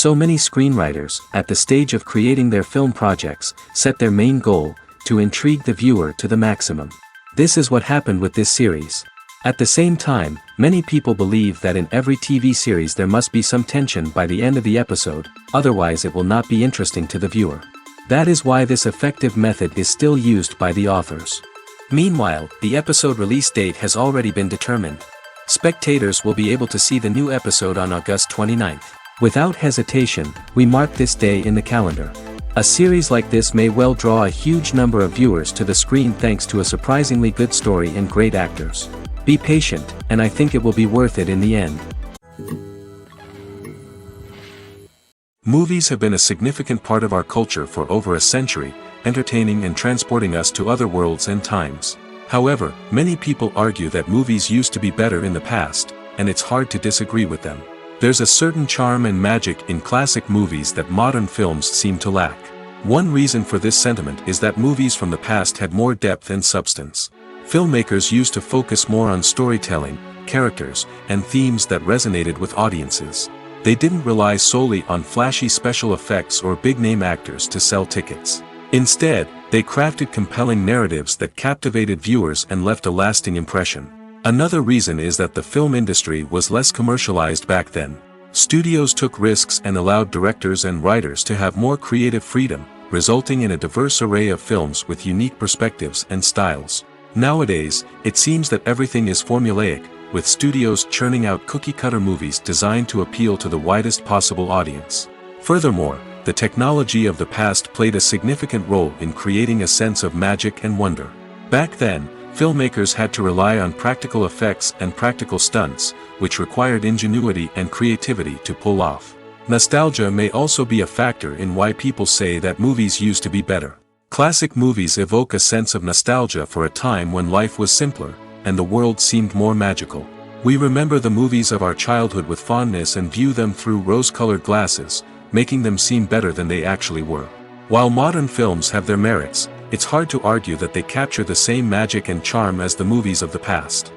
So many screenwriters, at the stage of creating their film projects, set their main goal, to intrigue the viewer to the maximum. This is what happened with this series. At the same time, many people believe that in every TV series there must be some tension by the end of the episode, otherwise it will not be interesting to the viewer. That is why this effective method is still used by the authors. Meanwhile, the episode release date has already been determined. Spectators will be able to see the new episode on August 29th. Without hesitation, we mark this day in the calendar. A series like this may well draw a huge number of viewers to the screen thanks to a surprisingly good story and great actors. Be patient, and I think it will be worth it in the end. Movies have been a significant part of our culture for over a century, entertaining and transporting us to other worlds and times. However, many people argue that movies used to be better in the past, and it's hard to disagree with them. There's a certain charm and magic in classic movies that modern films seem to lack. One reason for this sentiment is that movies from the past had more depth and substance. Filmmakers used to focus more on storytelling, characters, and themes that resonated with audiences. They didn't rely solely on flashy special effects or big-name actors to sell tickets. Instead, they crafted compelling narratives that captivated viewers and left a lasting impression. Another reason is that the film industry was less commercialized back then. Studios took risks and allowed directors and writers to have more creative freedom, resulting in a diverse array of films with unique perspectives and styles. Nowadays, it seems that everything is formulaic, with studios churning out cookie-cutter movies designed to appeal to the widest possible audience. Furthermore, the technology of the past played a significant role in creating a sense of magic and wonder. Back then, filmmakers had to rely on practical effects and practical stunts, which required ingenuity and creativity to pull off. Nostalgia may also be a factor in why people say that movies used to be better. Classic movies evoke a sense of nostalgia for a time when life was simpler, and the world seemed more magical. We remember the movies of our childhood with fondness and view them through rose-colored glasses, making them seem better than they actually were. While modern films have their merits, it's hard to argue that they capture the same magic and charm as the movies of the past.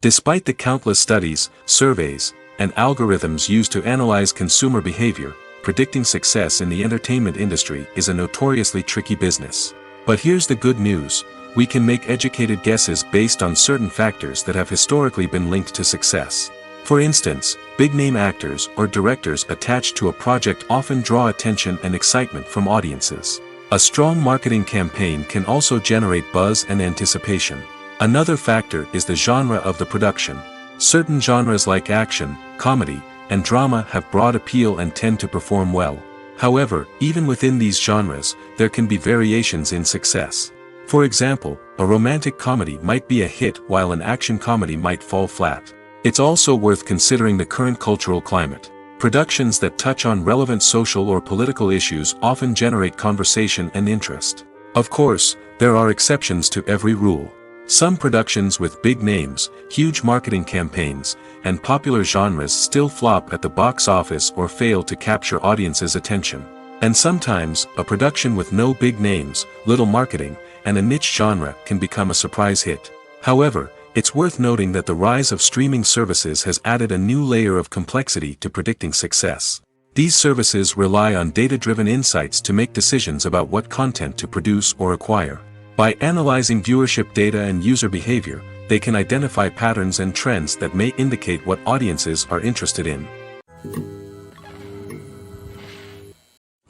Despite the countless studies, surveys, and algorithms used to analyze consumer behavior, predicting success in the entertainment industry is a notoriously tricky business. But here's the good news: we can make educated guesses based on certain factors that have historically been linked to success. For instance, big-name actors or directors attached to a project often draw attention and excitement from audiences. A strong marketing campaign can also generate buzz and anticipation. Another factor is the genre of the production. Certain genres like action, comedy, and drama have broad appeal and tend to perform well. However, even within these genres, there can be variations in success. For example, a romantic comedy might be a hit while an action comedy might fall flat. It's also worth considering the current cultural climate. Productions that touch on relevant social or political issues often generate conversation and interest. Of course, there are exceptions to every rule. Some productions with big names, huge marketing campaigns, and popular genres still flop at the box office or fail to capture audiences' attention. And sometimes, a production with no big names, little marketing, and a niche genre can become a surprise hit. However, it's worth noting that the rise of streaming services has added a new layer of complexity to predicting success. These services rely on data-driven insights to make decisions about what content to produce or acquire. By analyzing viewership data and user behavior, they can identify patterns and trends that may indicate what audiences are interested in.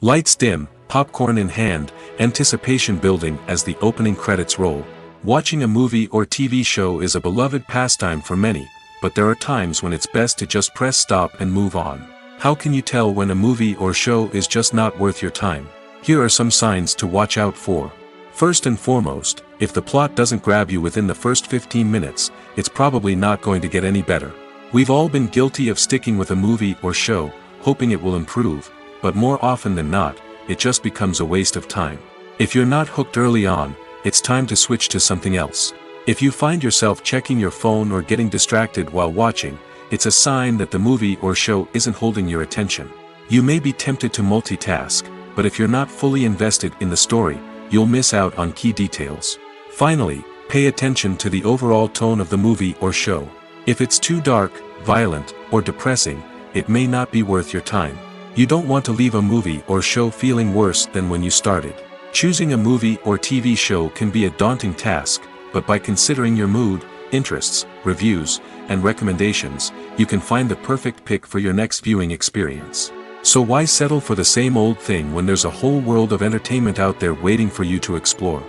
Lights dim, popcorn in hand, anticipation building as the opening credits roll. Watching a movie or TV show is a beloved pastime for many, but there are times when it's best to just press stop and move on. How can you tell when a movie or show is just not worth your time? Here are some signs to watch out for. First and foremost, if the plot doesn't grab you within the first 15 minutes, it's probably not going to get any better. We've all been guilty of sticking with a movie or show, hoping it will improve, but more often than not, it just becomes a waste of time. If you're not hooked early on, it's time to switch to something else. If you find yourself checking your phone or getting distracted while watching, it's a sign that the movie or show isn't holding your attention. You may be tempted to multitask, but if you're not fully invested in the story, you'll miss out on key details. Finally, pay attention to the overall tone of the movie or show. If it's too dark, violent, or depressing, it may not be worth your time. You don't want to leave a movie or show feeling worse than when you started. Choosing a movie or TV show can be a daunting task, but by considering your mood, interests, reviews, and recommendations, you can find the perfect pick for your next viewing experience. So why settle for the same old thing when there's a whole world of entertainment out there waiting for you to explore?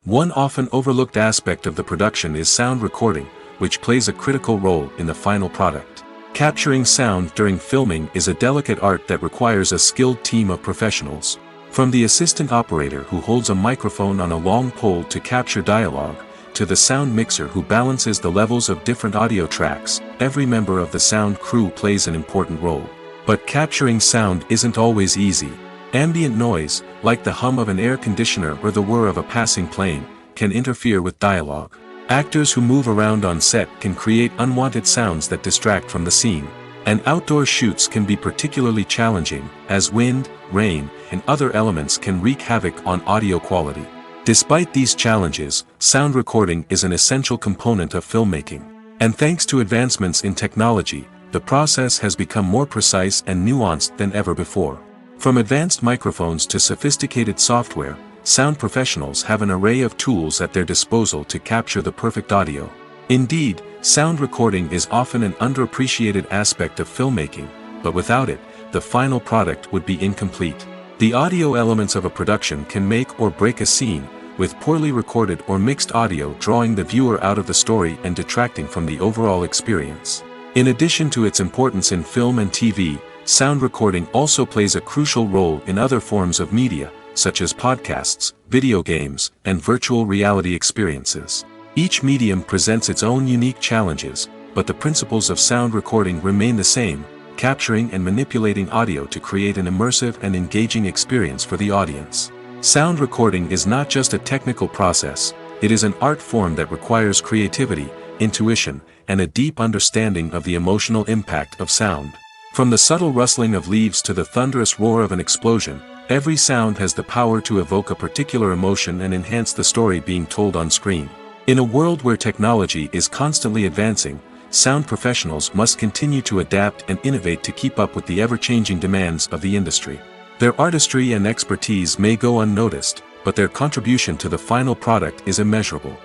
One often overlooked aspect of the production is sound recording, which plays a critical role in the final product. Capturing sound during filming is a delicate art that requires a skilled team of professionals. From the assistant operator who holds a microphone on a long pole to capture dialogue, to the sound mixer who balances the levels of different audio tracks, every member of the sound crew plays an important role. But capturing sound isn't always easy. Ambient noise, like the hum of an air conditioner or the whir of a passing plane, can interfere with dialogue. Actors who move around on set can create unwanted sounds that distract from the scene. And outdoor shoots can be particularly challenging, as wind, rain, and other elements can wreak havoc on audio quality. Despite these challenges, sound recording is an essential component of filmmaking. And thanks to advancements in technology, the process has become more precise and nuanced than ever before. From advanced microphones to sophisticated software, sound professionals have an array of tools at their disposal to capture the perfect audio. Indeed, sound recording is often an underappreciated aspect of filmmaking, but without it, the final product would be incomplete. The audio elements of a production can make or break a scene, with poorly recorded or mixed audio drawing the viewer out of the story and detracting from the overall experience. In addition to its importance in film and TV, sound recording also plays a crucial role in other forms of media, such as podcasts, video games, and virtual reality experiences. Each medium presents its own unique challenges, but the principles of sound recording remain the same, capturing and manipulating audio to create an immersive and engaging experience for the audience. Sound recording is not just a technical process, it is an art form that requires creativity, intuition, and a deep understanding of the emotional impact of sound. From the subtle rustling of leaves to the thunderous roar of an explosion, every sound has the power to evoke a particular emotion and enhance the story being told on screen. In a world where technology is constantly advancing, sound professionals must continue to adapt and innovate to keep up with the ever-changing demands of the industry. Their artistry and expertise may go unnoticed, but their contribution to the final product is immeasurable.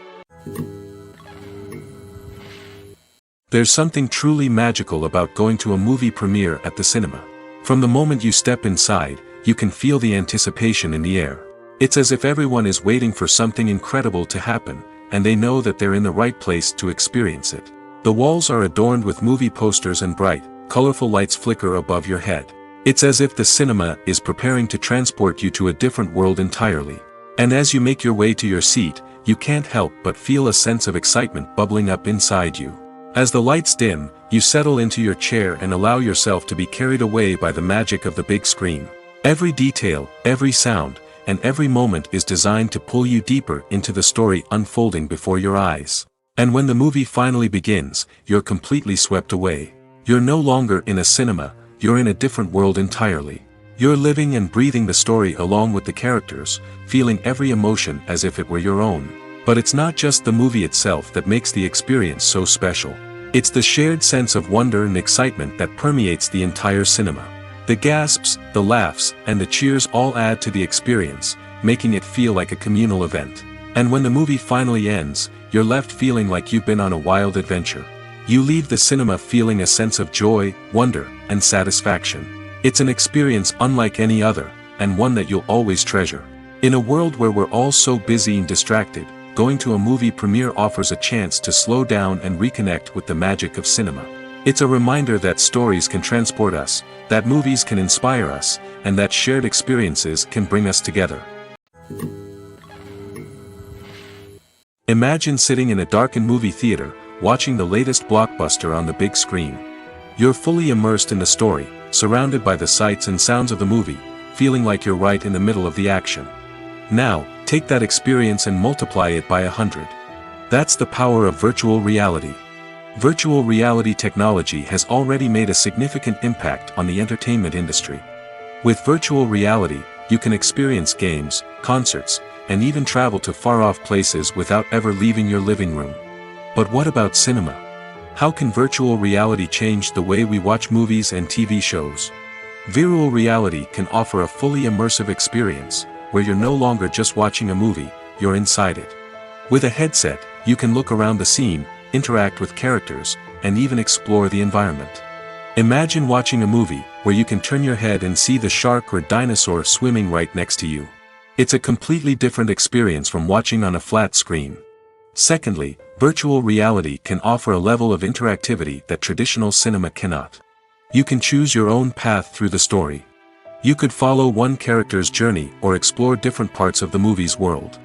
There's something truly magical about going to a movie premiere at the cinema. From the moment you step inside, you can feel the anticipation in the air. It's as if everyone is waiting for something incredible to happen, and they know that they're in the right place to experience it. The walls are adorned with movie posters and bright, colorful lights flicker above your head. It's as if the cinema is preparing to transport you to a different world entirely. And as you make your way to your seat, you can't help but feel a sense of excitement bubbling up inside you. As the lights dim, you settle into your chair and allow yourself to be carried away by the magic of the big screen. Every detail, every sound, and every moment is designed to pull you deeper into the story unfolding before your eyes. And when the movie finally begins, you're completely swept away. You're no longer in a cinema, you're in a different world entirely. You're living and breathing the story along with the characters, feeling every emotion as if it were your own. But it's not just the movie itself that makes the experience so special. It's the shared sense of wonder and excitement that permeates the entire cinema. The gasps, the laughs, and the cheers all add to the experience, making it feel like a communal event. And when the movie finally ends, you're left feeling like you've been on a wild adventure. You leave the cinema feeling a sense of joy, wonder, and satisfaction. It's an experience unlike any other, and one that you'll always treasure. In a world where we're all so busy and distracted, going to a movie premiere offers a chance to slow down and reconnect with the magic of cinema. It's a reminder that stories can transport us, that movies can inspire us, and that shared experiences can bring us together. Imagine sitting in a darkened movie theater, watching the latest blockbuster on the big screen. You're fully immersed in the story, surrounded by the sights and sounds of the movie, feeling like you're right in the middle of the action. Now, take that experience and multiply it by 100. That's the power of virtual reality. Virtual reality technology has already made a significant impact on the entertainment industry. With virtual reality, you can experience games, concerts, and even travel to far-off places without ever leaving your living room. But what about cinema? How can virtual reality change the way we watch movies and TV shows? Virtual reality can offer a fully immersive experience, where you're no longer just watching a movie, you're inside it. With a headset, you can look around the scene, interact with characters, and even explore the environment. Imagine watching a movie, where you can turn your head and see the shark or dinosaur swimming right next to you. It's a completely different experience from watching on a flat screen. Secondly, virtual reality can offer a level of interactivity that traditional cinema cannot. You can choose your own path through the story. You could follow one character's journey or explore different parts of the movie's world.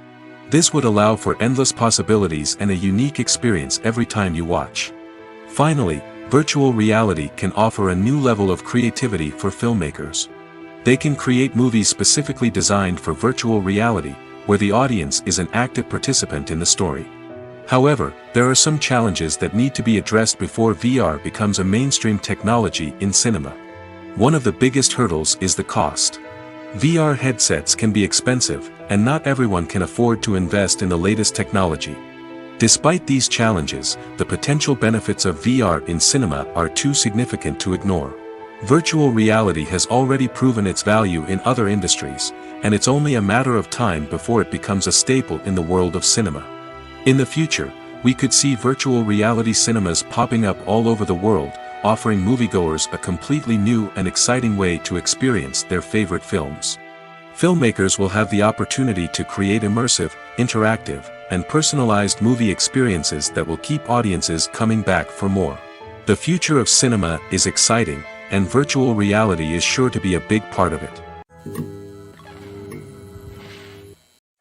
This would allow for endless possibilities and a unique experience every time you watch. Finally, virtual reality can offer a new level of creativity for filmmakers. They can create movies specifically designed for virtual reality, where the audience is an active participant in the story. However, there are some challenges that need to be addressed before VR becomes a mainstream technology in cinema. One of the biggest hurdles is the cost. VR headsets can be expensive, and not everyone can afford to invest in the latest technology. Despite these challenges, the potential benefits of VR in cinema are too significant to ignore. Virtual reality has already proven its value in other industries, and it's only a matter of time before it becomes a staple in the world of cinema. In the future, we could see virtual reality cinemas popping up all over the world, offering moviegoers a completely new and exciting way to experience their favorite films. Filmmakers will have the opportunity to create immersive, interactive, and personalized movie experiences that will keep audiences coming back for more. The future of cinema is exciting, and virtual reality is sure to be a big part of it.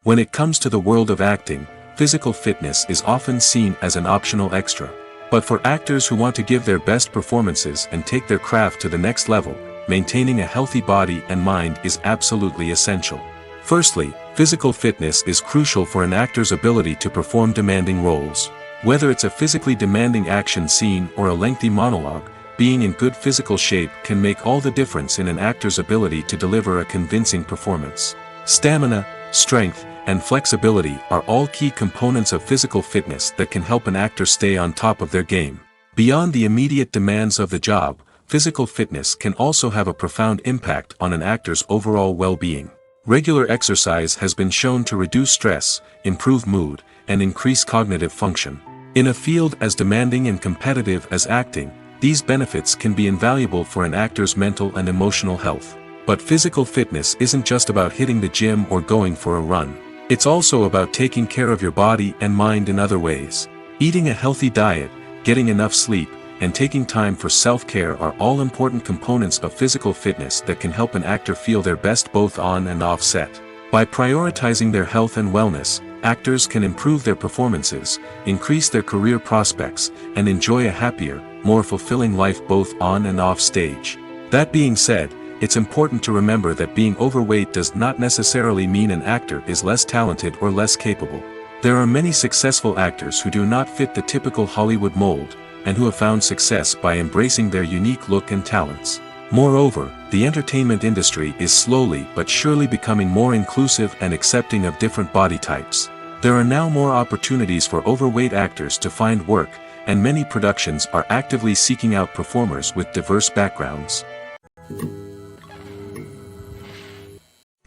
When it comes to the world of acting, physical fitness is often seen as an optional extra. But for actors who want to give their best performances and take their craft to the next level, maintaining a healthy body and mind is absolutely essential. Firstly, physical fitness is crucial for an actor's ability to perform demanding roles. Whether it's a physically demanding action scene or a lengthy monologue, being in good physical shape can make all the difference in an actor's ability to deliver a convincing performance. Stamina, strength, and flexibility are all key components of physical fitness that can help an actor stay on top of their game. Beyond the immediate demands of the job, physical fitness can also have a profound impact on an actor's overall well-being. Regular exercise has been shown to reduce stress, improve mood, and increase cognitive function. In a field as demanding and competitive as acting, these benefits can be invaluable for an actor's mental and emotional health. But physical fitness isn't just about hitting the gym or going for a run. It's also about taking care of your body and mind in other ways. Eating a healthy diet, getting enough sleep, and taking time for self-care are all important components of physical fitness that can help an actor feel their best both on and off set. By prioritizing their health and wellness, actors can improve their performances, increase their career prospects, and enjoy a happier, more fulfilling life both on and off stage. That being said, it's important to remember that being overweight does not necessarily mean an actor is less talented or less capable. There are many successful actors who do not fit the typical Hollywood mold, and who have found success by embracing their unique look and talents. Moreover, the entertainment industry is slowly but surely becoming more inclusive and accepting of different body types. There are now more opportunities for overweight actors to find work, and many productions are actively seeking out performers with diverse backgrounds.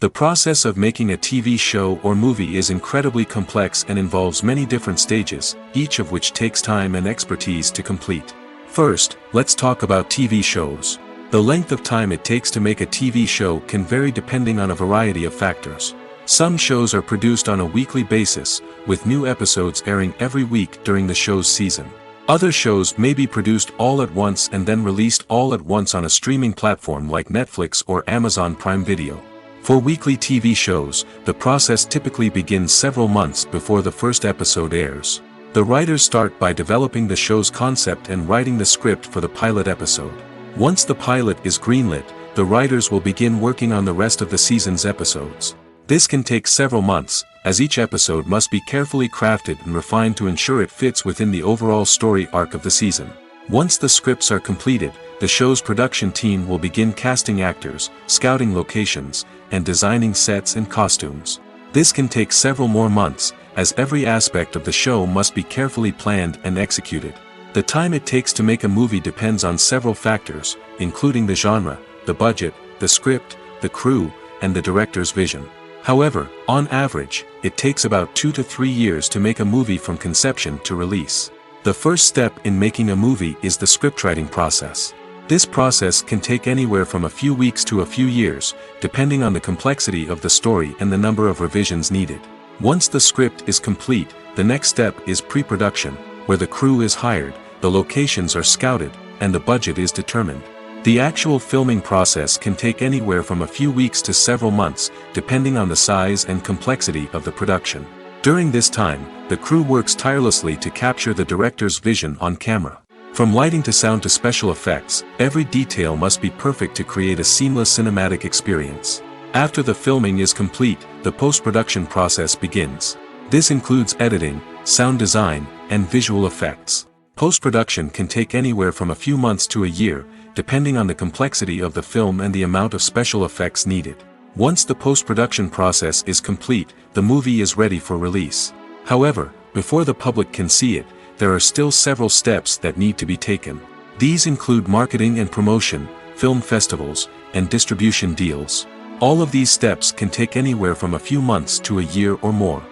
The process of making a TV show or movie is incredibly complex and involves many different stages, each of which takes time and expertise to complete. First, let's talk about TV shows. The length of time it takes to make a TV show can vary depending on a variety of factors. Some shows are produced on a weekly basis, with new episodes airing every week during the show's season. Other shows may be produced all at once and then released all at once on a streaming platform like Netflix or Amazon Prime Video. For weekly TV shows, the process typically begins several months before the first episode airs. The writers start by developing the show's concept and writing the script for the pilot episode. Once the pilot is greenlit, the writers will begin working on the rest of the season's episodes. This can take several months, as each episode must be carefully crafted and refined to ensure it fits within the overall story arc of the season. Once the scripts are completed, the show's production team will begin casting actors, scouting locations, and designing sets and costumes. This can take several more months, as every aspect of the show must be carefully planned and executed. The time it takes to make a movie depends on several factors, including the genre, the budget, the script, the crew, and the director's vision. However, on average, it takes about 2 to 3 years to make a movie from conception to release. The first step in making a movie is the scriptwriting process. This process can take anywhere from a few weeks to a few years, depending on the complexity of the story and the number of revisions needed. Once the script is complete, the next step is pre-production, where the crew is hired, the locations are scouted, and the budget is determined. The actual filming process can take anywhere from a few weeks to several months, depending on the size and complexity of the production. During this time, the crew works tirelessly to capture the director's vision on camera. From lighting to sound to special effects, every detail must be perfect to create a seamless cinematic experience. After the filming is complete, the post-production process begins. This includes editing, sound design, and visual effects. Post-production can take anywhere from a few months to a year, depending on the complexity of the film and the amount of special effects needed. Once the post-production process is complete, the movie is ready for release. However, before the public can see it, there are still several steps that need to be taken. These include marketing and promotion, film festivals, and distribution deals. All of these steps can take anywhere from a few months to a year or more.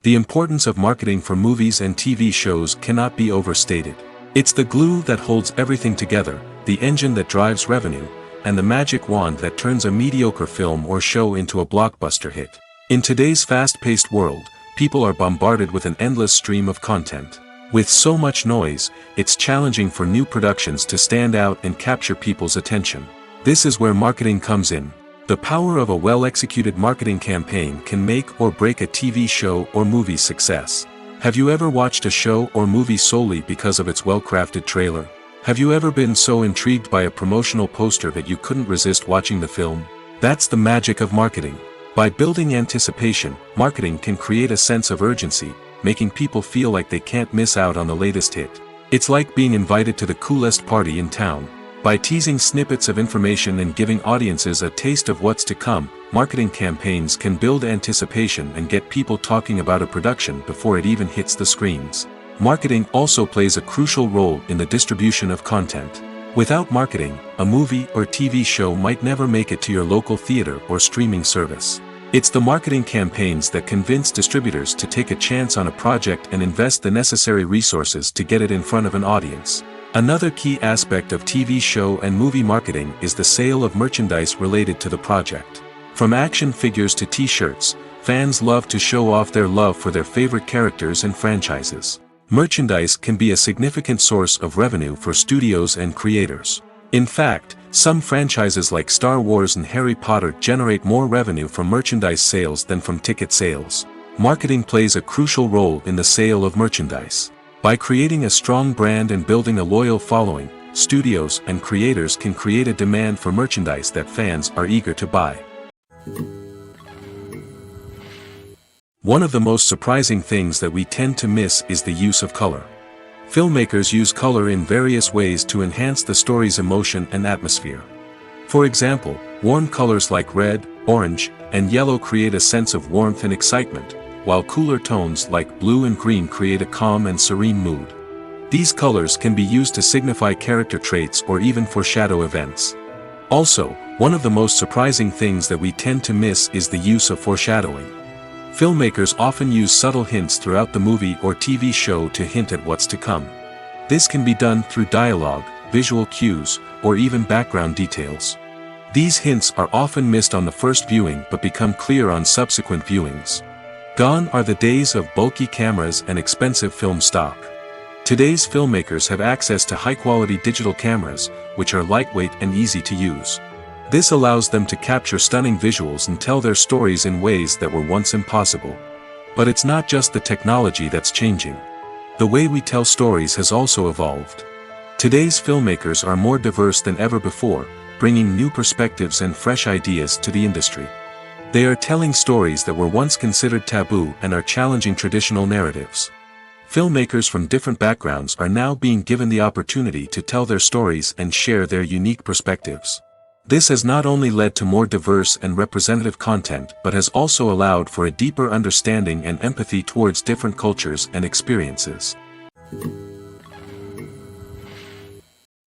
The importance of marketing for movies and TV shows cannot be overstated. It's the glue that holds everything together, the engine that drives revenue, and the magic wand that turns a mediocre film or show into a blockbuster hit. In today's fast-paced world, people are bombarded with an endless stream of content. With so much noise, it's challenging for new productions to stand out and capture people's attention. This is where marketing comes in. The power of a well-executed marketing campaign can make or break a TV show or movie's success. Have you ever watched a show or movie solely because of its well-crafted trailer? Have you ever been so intrigued by a promotional poster that you couldn't resist watching the film? That's the magic of marketing. By building anticipation, marketing can create a sense of urgency, making people feel like they can't miss out on the latest hit. It's like being invited to the coolest party in town. By teasing snippets of information and giving audiences a taste of what's to come, marketing campaigns can build anticipation and get people talking about a production before it even hits the screens. Marketing also plays a crucial role in the distribution of content. Without marketing, a movie or TV show might never make it to your local theater or streaming service. It's the marketing campaigns that convince distributors to take a chance on a project and invest the necessary resources to get it in front of an audience. Another key aspect of TV show and movie marketing is the sale of merchandise related to the project. From action figures to t-shirts, fans love to show off their love for their favorite characters and franchises. Merchandise can be a significant source of revenue for studios and creators. In fact, some franchises like Star Wars and Harry Potter generate more revenue from merchandise sales than from ticket sales. Marketing plays a crucial role in the sale of merchandise. By creating a strong brand and building a loyal following, studios and creators can create a demand for merchandise that fans are eager to buy. One of the most surprising things that we tend to miss is the use of color. Filmmakers use color in various ways to enhance the story's emotion and atmosphere. For example, warm colors like red, orange, and yellow create a sense of warmth and excitement, while cooler tones like blue and green create a calm and serene mood. These colors can be used to signify character traits or even foreshadow events. Also, one of the most surprising things that we tend to miss is the use of foreshadowing. Filmmakers often use subtle hints throughout the movie or TV show to hint at what's to come. This can be done through dialogue, visual cues, or even background details. These hints are often missed on the first viewing but become clear on subsequent viewings. Gone are the days of bulky cameras and expensive film stock. Today's filmmakers have access to high-quality digital cameras, which are lightweight and easy to use. This allows them to capture stunning visuals and tell their stories in ways that were once impossible. But it's not just the technology that's changing. The way we tell stories has also evolved. Today's filmmakers are more diverse than ever before, bringing new perspectives and fresh ideas to the industry. They are telling stories that were once considered taboo and are challenging traditional narratives. Filmmakers from different backgrounds are now being given the opportunity to tell their stories and share their unique perspectives. This has not only led to more diverse and representative content but has also allowed for a deeper understanding and empathy towards different cultures and experiences.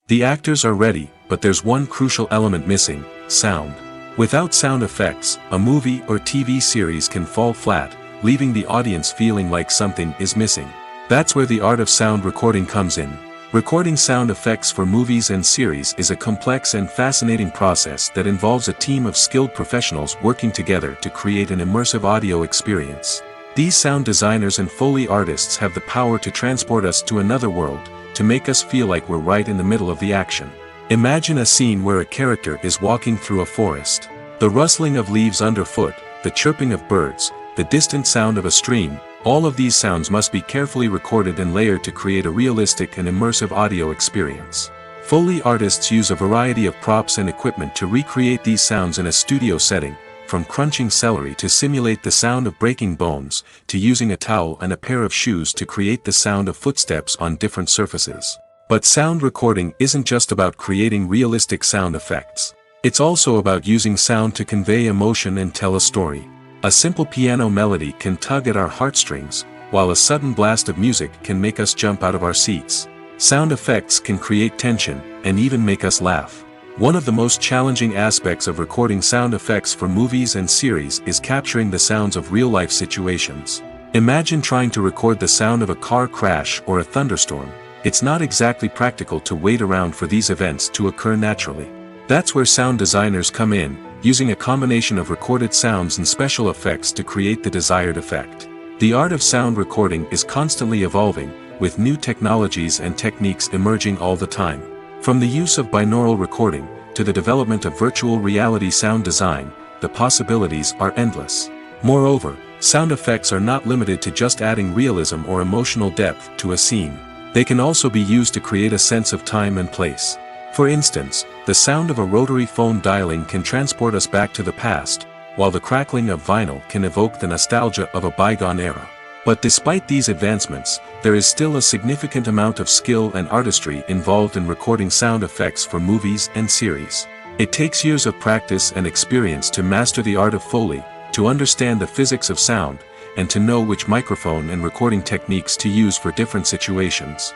The actors are ready, but there's one crucial element missing: sound. Without sound effects, a movie or TV series can fall flat, leaving the audience feeling like something is missing. That's where the art of sound recording comes in. Recording sound effects for movies and series is a complex and fascinating process that involves a team of skilled professionals working together to create an immersive audio experience. These sound designers and Foley artists have the power to transport us to another world, to make us feel like we're right in the middle of the action. Imagine a scene where a character is walking through a forest. The rustling of leaves underfoot, the chirping of birds, the distant sound of a stream, all of these sounds must be carefully recorded and layered to create a realistic and immersive audio experience. Foley artists use a variety of props and equipment to recreate these sounds in a studio setting, from crunching celery to simulate the sound of breaking bones, to using a towel and a pair of shoes to create the sound of footsteps on different surfaces. But sound recording isn't just about creating realistic sound effects. It's also about using sound to convey emotion and tell a story. A simple piano melody can tug at our heartstrings, while a sudden blast of music can make us jump out of our seats. Sound effects can create tension, and even make us laugh. One of the most challenging aspects of recording sound effects for movies and series is capturing the sounds of real-life situations. Imagine trying to record the sound of a car crash or a thunderstorm. It's not exactly practical to wait around for these events to occur naturally. That's where sound designers come in, using a combination of recorded sounds and special effects to create the desired effect. The art of sound recording is constantly evolving, with new technologies and techniques emerging all the time. From the use of binaural recording, to the development of virtual reality sound design, the possibilities are endless. Moreover, sound effects are not limited to just adding realism or emotional depth to a scene. They can also be used to create a sense of time and place. For instance, the sound of a rotary phone dialing can transport us back to the past, while the crackling of vinyl can evoke the nostalgia of a bygone era. But despite these advancements, there is still a significant amount of skill and artistry involved in recording sound effects for movies and series. It takes years of practice and experience to master the art of Foley, to understand the physics of sound, and to know which microphone and recording techniques to use for different situations.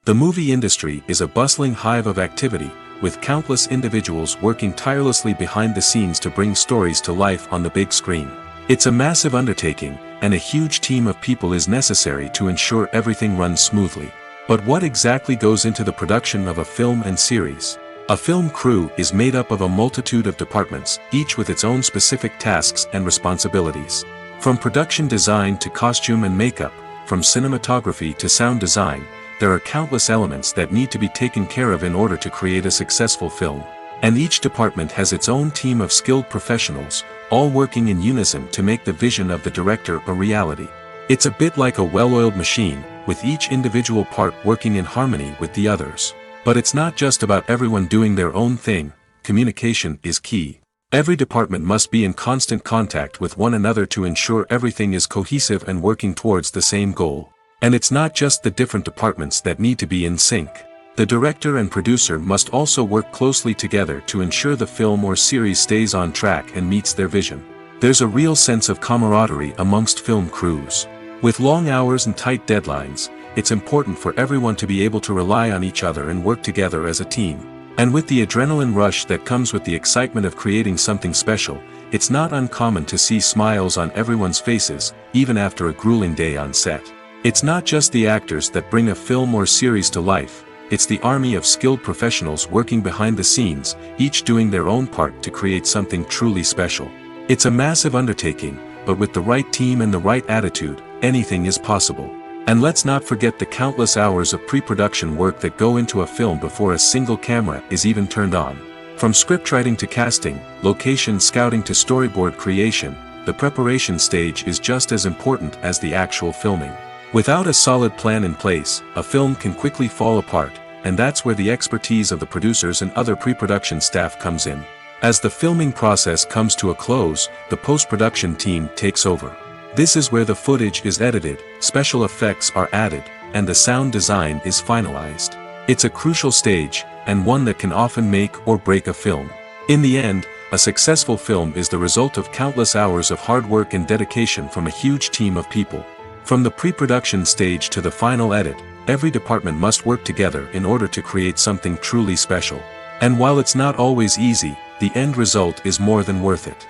The movie industry is a bustling hive of activity, with countless individuals working tirelessly behind the scenes to bring stories to life on the big screen. It's a massive undertaking, and a huge team of people is necessary to ensure everything runs smoothly. But what exactly goes into the production of a film and series? A film crew is made up of a multitude of departments, each with its own specific tasks and responsibilities. From production design to costume and makeup, from cinematography to sound design, there are countless elements that need to be taken care of in order to create a successful film. And each department has its own team of skilled professionals, all working in unison to make the vision of the director a reality. It's a bit like a well-oiled machine, with each individual part working in harmony with the others. But it's not just about everyone doing their own thing. Communication is key. Every department must be in constant contact with one another to ensure everything is cohesive and working towards the same goal. And it's not just the different departments that need to be in sync. The director and producer must also work closely together to ensure the film or series stays on track and meets their vision. There's a real sense of camaraderie amongst film crews. With long hours and tight deadlines, it's important for everyone to be able to rely on each other and work together as a team. And with the adrenaline rush that comes with the excitement of creating something special, it's not uncommon to see smiles on everyone's faces, even after a grueling day on set. It's not just the actors that bring a film or series to life, it's the army of skilled professionals working behind the scenes, each doing their own part to create something truly special. It's a massive undertaking, but with the right team and the right attitude, anything is possible. And let's not forget the countless hours of pre-production work that go into a film before a single camera is even turned on. From scriptwriting to casting, location scouting to storyboard creation, the preparation stage is just as important as the actual filming. Without a solid plan in place, a film can quickly fall apart, and that's where the expertise of the producers and other pre-production staff comes in. As the filming process comes to a close, the post-production team takes over. This is where the footage is edited, special effects are added, and the sound design is finalized. It's a crucial stage, and one that can often make or break a film. In the end, a successful film is the result of countless hours of hard work and dedication from a huge team of people. From the pre-production stage to the final edit, every department must work together in order to create something truly special. And while it's not always easy, the end result is more than worth it.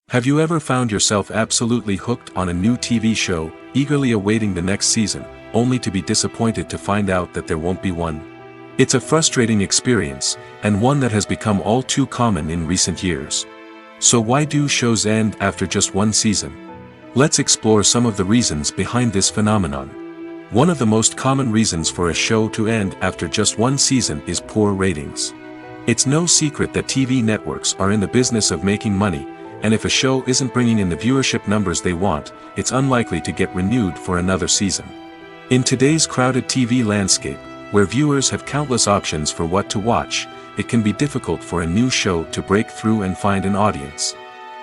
Have you ever found yourself absolutely hooked on a new TV show, eagerly awaiting the next season, only to be disappointed to find out that there won't be one? It's a frustrating experience, and one that has become all too common in recent years. So why do shows end after just one season? Let's explore some of the reasons behind this phenomenon. One of the most common reasons for a show to end after just one season is poor ratings. It's no secret that TV networks are in the business of making money, and if a show isn't bringing in the viewership numbers they want, it's unlikely to get renewed for another season. In today's crowded TV landscape, where viewers have countless options for what to watch, it can be difficult for a new show to break through and find an audience.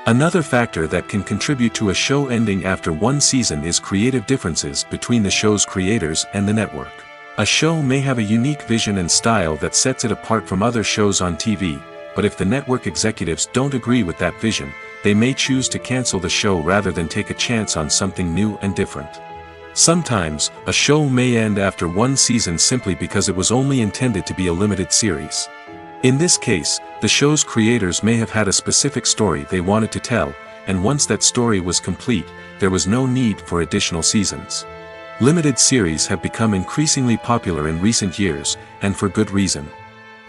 Another factor that can contribute to a show ending after one season is creative differences between the show's creators and the network. A show may have a unique vision and style that sets it apart from other shows on TV, but if the network executives don't agree with that vision, they may choose to cancel the show rather than take a chance on something new and different. Sometimes, a show may end after one season simply because it was only intended to be a limited series. In this case, the show's creators may have had a specific story they wanted to tell, and once that story was complete, there was no need for additional seasons. Limited series have become increasingly popular in recent years, and for good reason.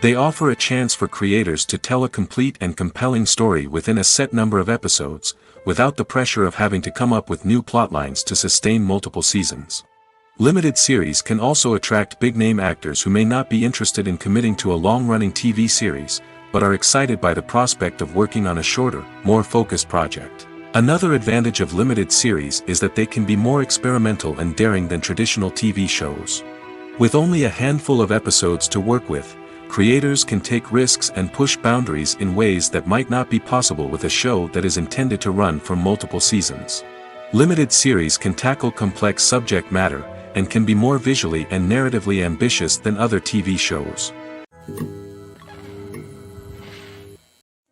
They offer a chance for creators to tell a complete and compelling story within a set number of episodes, without the pressure of having to come up with new plotlines to sustain multiple seasons. Limited series can also attract big-name actors who may not be interested in committing to a long-running TV series, but are excited by the prospect of working on a shorter, more focused project. Another advantage of limited series is that they can be more experimental and daring than traditional TV shows. With only a handful of episodes to work with, creators can take risks and push boundaries in ways that might not be possible with a show that is intended to run for multiple seasons. Limited series can tackle complex subject matter, and can be more visually and narratively ambitious than other TV shows.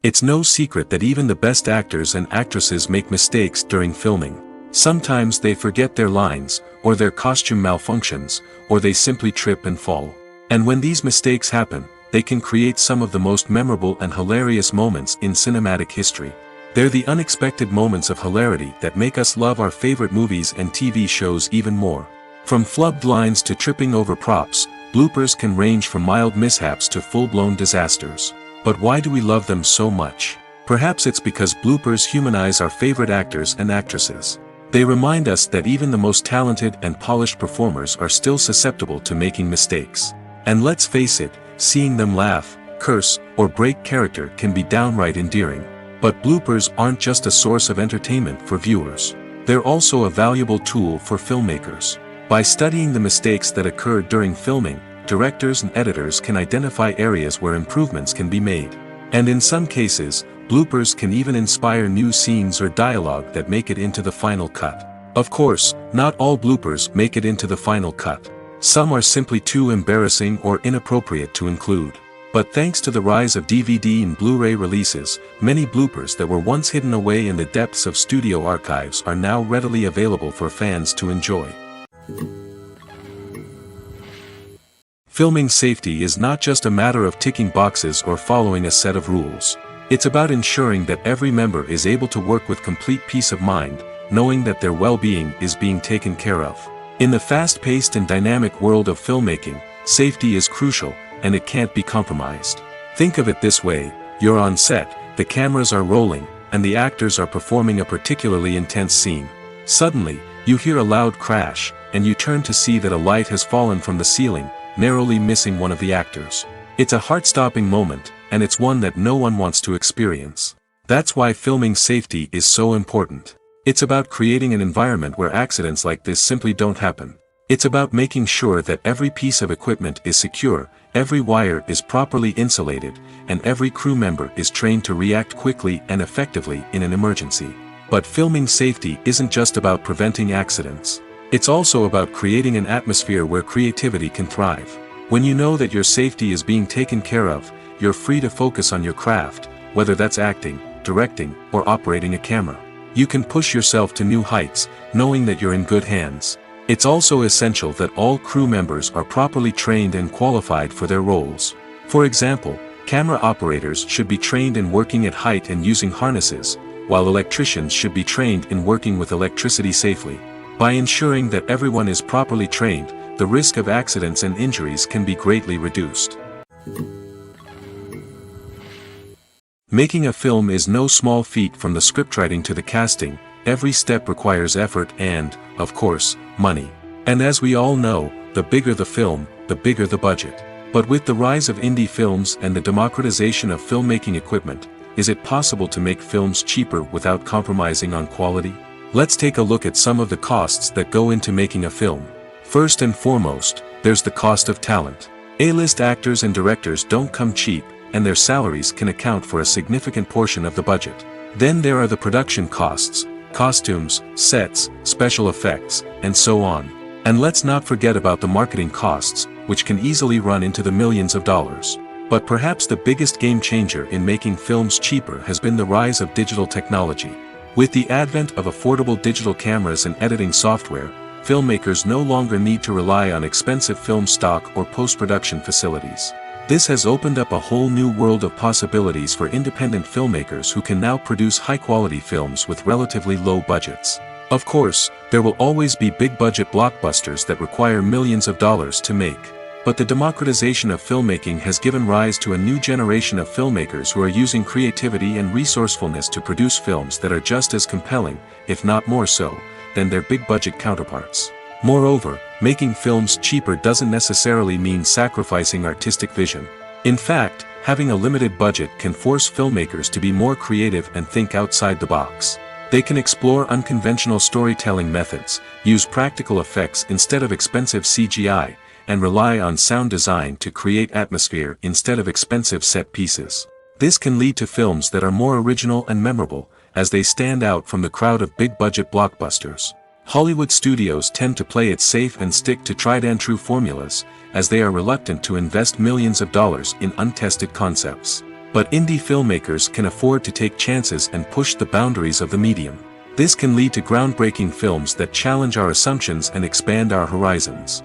It's no secret that even the best actors and actresses make mistakes during filming. Sometimes they forget their lines, or their costume malfunctions, or they simply trip and fall. And when these mistakes happen, they can create some of the most memorable and hilarious moments in cinematic history. They're the unexpected moments of hilarity that make us love our favorite movies and TV shows even more. From flubbed lines to tripping over props, bloopers can range from mild mishaps to full-blown disasters. But why do we love them so much? Perhaps it's because bloopers humanize our favorite actors and actresses. They remind us that even the most talented and polished performers are still susceptible to making mistakes. And let's face it, seeing them laugh, curse, or break character can be downright endearing. But bloopers aren't just a source of entertainment for viewers. They're also a valuable tool for filmmakers. By studying the mistakes that occurred during filming, directors and editors can identify areas where improvements can be made. And in some cases, bloopers can even inspire new scenes or dialogue that make it into the final cut. Of course, not all bloopers make it into the final cut. Some are simply too embarrassing or inappropriate to include. But thanks to the rise of DVD and Blu-ray releases, many bloopers that were once hidden away in the depths of studio archives are now readily available for fans to enjoy. Filming safety is not just a matter of ticking boxes or following a set of rules. It's about ensuring that every member is able to work with complete peace of mind, knowing that their well-being is being taken care of. In the fast-paced and dynamic world of filmmaking, safety is crucial, and it can't be compromised. Think of it this way: you're on set, the cameras are rolling, and the actors are performing a particularly intense scene. Suddenly, you hear a loud crash, and you turn to see that a light has fallen from the ceiling, narrowly missing one of the actors. It's a heart-stopping moment, and it's one that no one wants to experience. That's why filming safety is so important. It's about creating an environment where accidents like this simply don't happen. It's about making sure that every piece of equipment is secure, every wire is properly insulated, and every crew member is trained to react quickly and effectively in an emergency. But filming safety isn't just about preventing accidents. It's also about creating an atmosphere where creativity can thrive. When you know that your safety is being taken care of, you're free to focus on your craft, whether that's acting, directing, or operating a camera. You can push yourself to new heights, knowing that you're in good hands. It's also essential that all crew members are properly trained and qualified for their roles. For example, camera operators should be trained in working at height and using harnesses, while electricians should be trained in working with electricity safely. By ensuring that everyone is properly trained, the risk of accidents and injuries can be greatly reduced. Making a film is no small feat. From the scriptwriting to the casting, every step requires effort and, of course, money. And as we all know, the bigger the film, the bigger the budget. But with the rise of indie films and the democratization of filmmaking equipment, is it possible to make films cheaper without compromising on quality? Let's take a look at some of the costs that go into making a film. First and foremost, there's the cost of talent. A-list actors and directors don't come cheap, and their salaries can account for a significant portion of the budget. Then there are the production costs, costumes, sets, special effects, and so on. And let's not forget about the marketing costs, which can easily run into the millions of dollars. But perhaps the biggest game changer in making films cheaper has been the rise of digital technology. With the advent of affordable digital cameras and editing software, filmmakers no longer need to rely on expensive film stock or post-production facilities. This has opened up a whole new world of possibilities for independent filmmakers who can now produce high-quality films with relatively low budgets. Of course, there will always be big-budget blockbusters that require millions of dollars to make. But the democratization of filmmaking has given rise to a new generation of filmmakers who are using creativity and resourcefulness to produce films that are just as compelling, if not more so, than their big-budget counterparts. Moreover, making films cheaper doesn't necessarily mean sacrificing artistic vision. In fact, having a limited budget can force filmmakers to be more creative and think outside the box. They can explore unconventional storytelling methods, use practical effects instead of expensive CGI, and rely on sound design to create atmosphere instead of expensive set pieces. This can lead to films that are more original and memorable, as they stand out from the crowd of big-budget blockbusters. Hollywood studios tend to play it safe and stick to tried-and-true formulas, as they are reluctant to invest millions of dollars in untested concepts. But indie filmmakers can afford to take chances and push the boundaries of the medium. This can lead to groundbreaking films that challenge our assumptions and expand our horizons.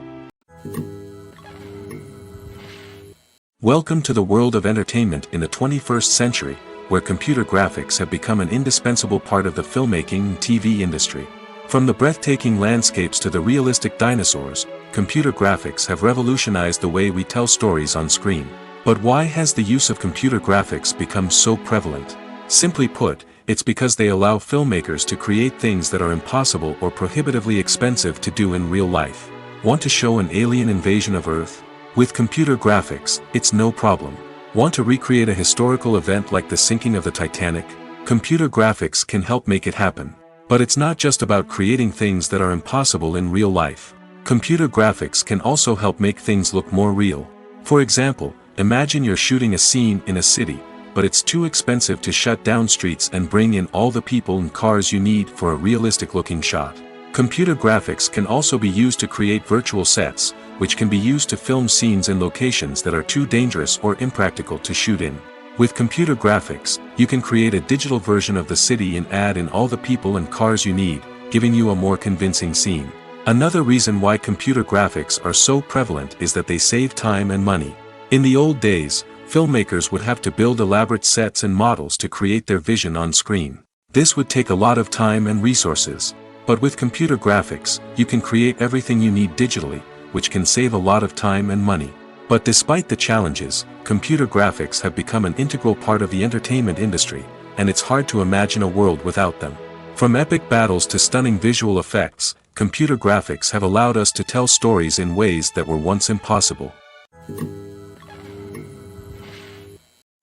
Welcome to the world of entertainment in the 21st century, where computer graphics have become an indispensable part of the filmmaking and TV industry. From the breathtaking landscapes to the realistic dinosaurs, computer graphics have revolutionized the way we tell stories on screen. But why has the use of computer graphics become so prevalent? Simply put, it's because they allow filmmakers to create things that are impossible or prohibitively expensive to do in real life. Want to show an alien invasion of Earth? With computer graphics, it's no problem. Want to recreate a historical event like the sinking of the Titanic? Computer graphics can help make it happen. But it's not just about creating things that are impossible in real life. Computer graphics can also help make things look more real. For example, imagine you're shooting a scene in a city, but it's too expensive to shut down streets and bring in all the people and cars you need for a realistic-looking shot. Computer graphics can also be used to create virtual sets, which can be used to film scenes in locations that are too dangerous or impractical to shoot in. With computer graphics, you can create a digital version of the city and add in all the people and cars you need, giving you a more convincing scene. Another reason why computer graphics are so prevalent is that they save time and money. In the old days, filmmakers would have to build elaborate sets and models to create their vision on screen. This would take a lot of time and resources. But with computer graphics, you can create everything you need digitally, which can save a lot of time and money. But despite the challenges, computer graphics have become an integral part of the entertainment industry, and it's hard to imagine a world without them. From epic battles to stunning visual effects, computer graphics have allowed us to tell stories in ways that were once impossible.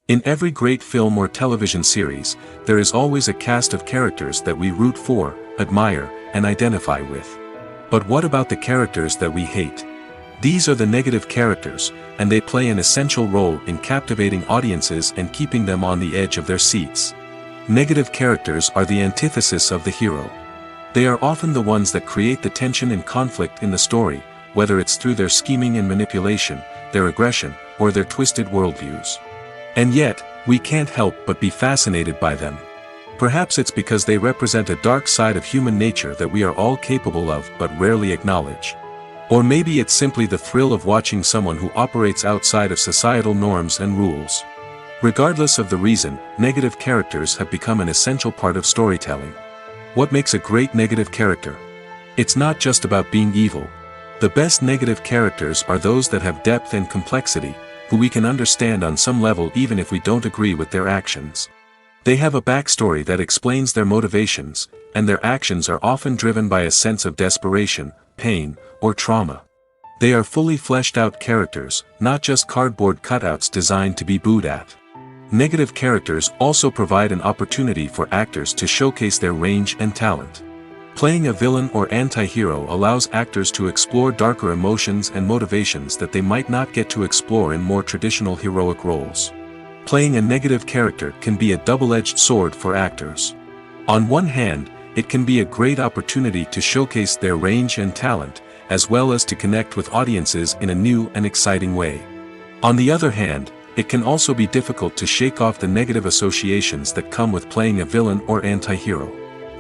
In every great film or television series, there is always a cast of characters that we root for, admire, and identify with. But what about the characters that we hate? These are the negative characters, and they play an essential role in captivating audiences and keeping them on the edge of their seats. Negative characters are the antithesis of the hero. They are often the ones that create the tension and conflict in the story, whether it's through their scheming and manipulation, their aggression, or their twisted worldviews. And yet, we can't help but be fascinated by them. Perhaps it's because they represent a dark side of human nature that we are all capable of but rarely acknowledge. Or maybe it's simply the thrill of watching someone who operates outside of societal norms and rules. Regardless of the reason, negative characters have become an essential part of storytelling. What makes a great negative character? It's not just about being evil. The best negative characters are those that have depth and complexity, who we can understand on some level even if we don't agree with their actions. They have a backstory that explains their motivations, and their actions are often driven by a sense of desperation, pain, or trauma. They are fully fleshed out characters, not just cardboard cutouts designed to be booed at. Negative characters also provide an opportunity for actors to showcase their range and talent. Playing a villain or anti-hero allows actors to explore darker emotions and motivations that they might not get to explore in more traditional heroic roles. Playing a negative character can be a double-edged sword for actors. On one hand, it can be a great opportunity to showcase their range and talent, as well as to connect with audiences in a new and exciting way. On the other hand, it can also be difficult to shake off the negative associations that come with playing a villain or anti-hero.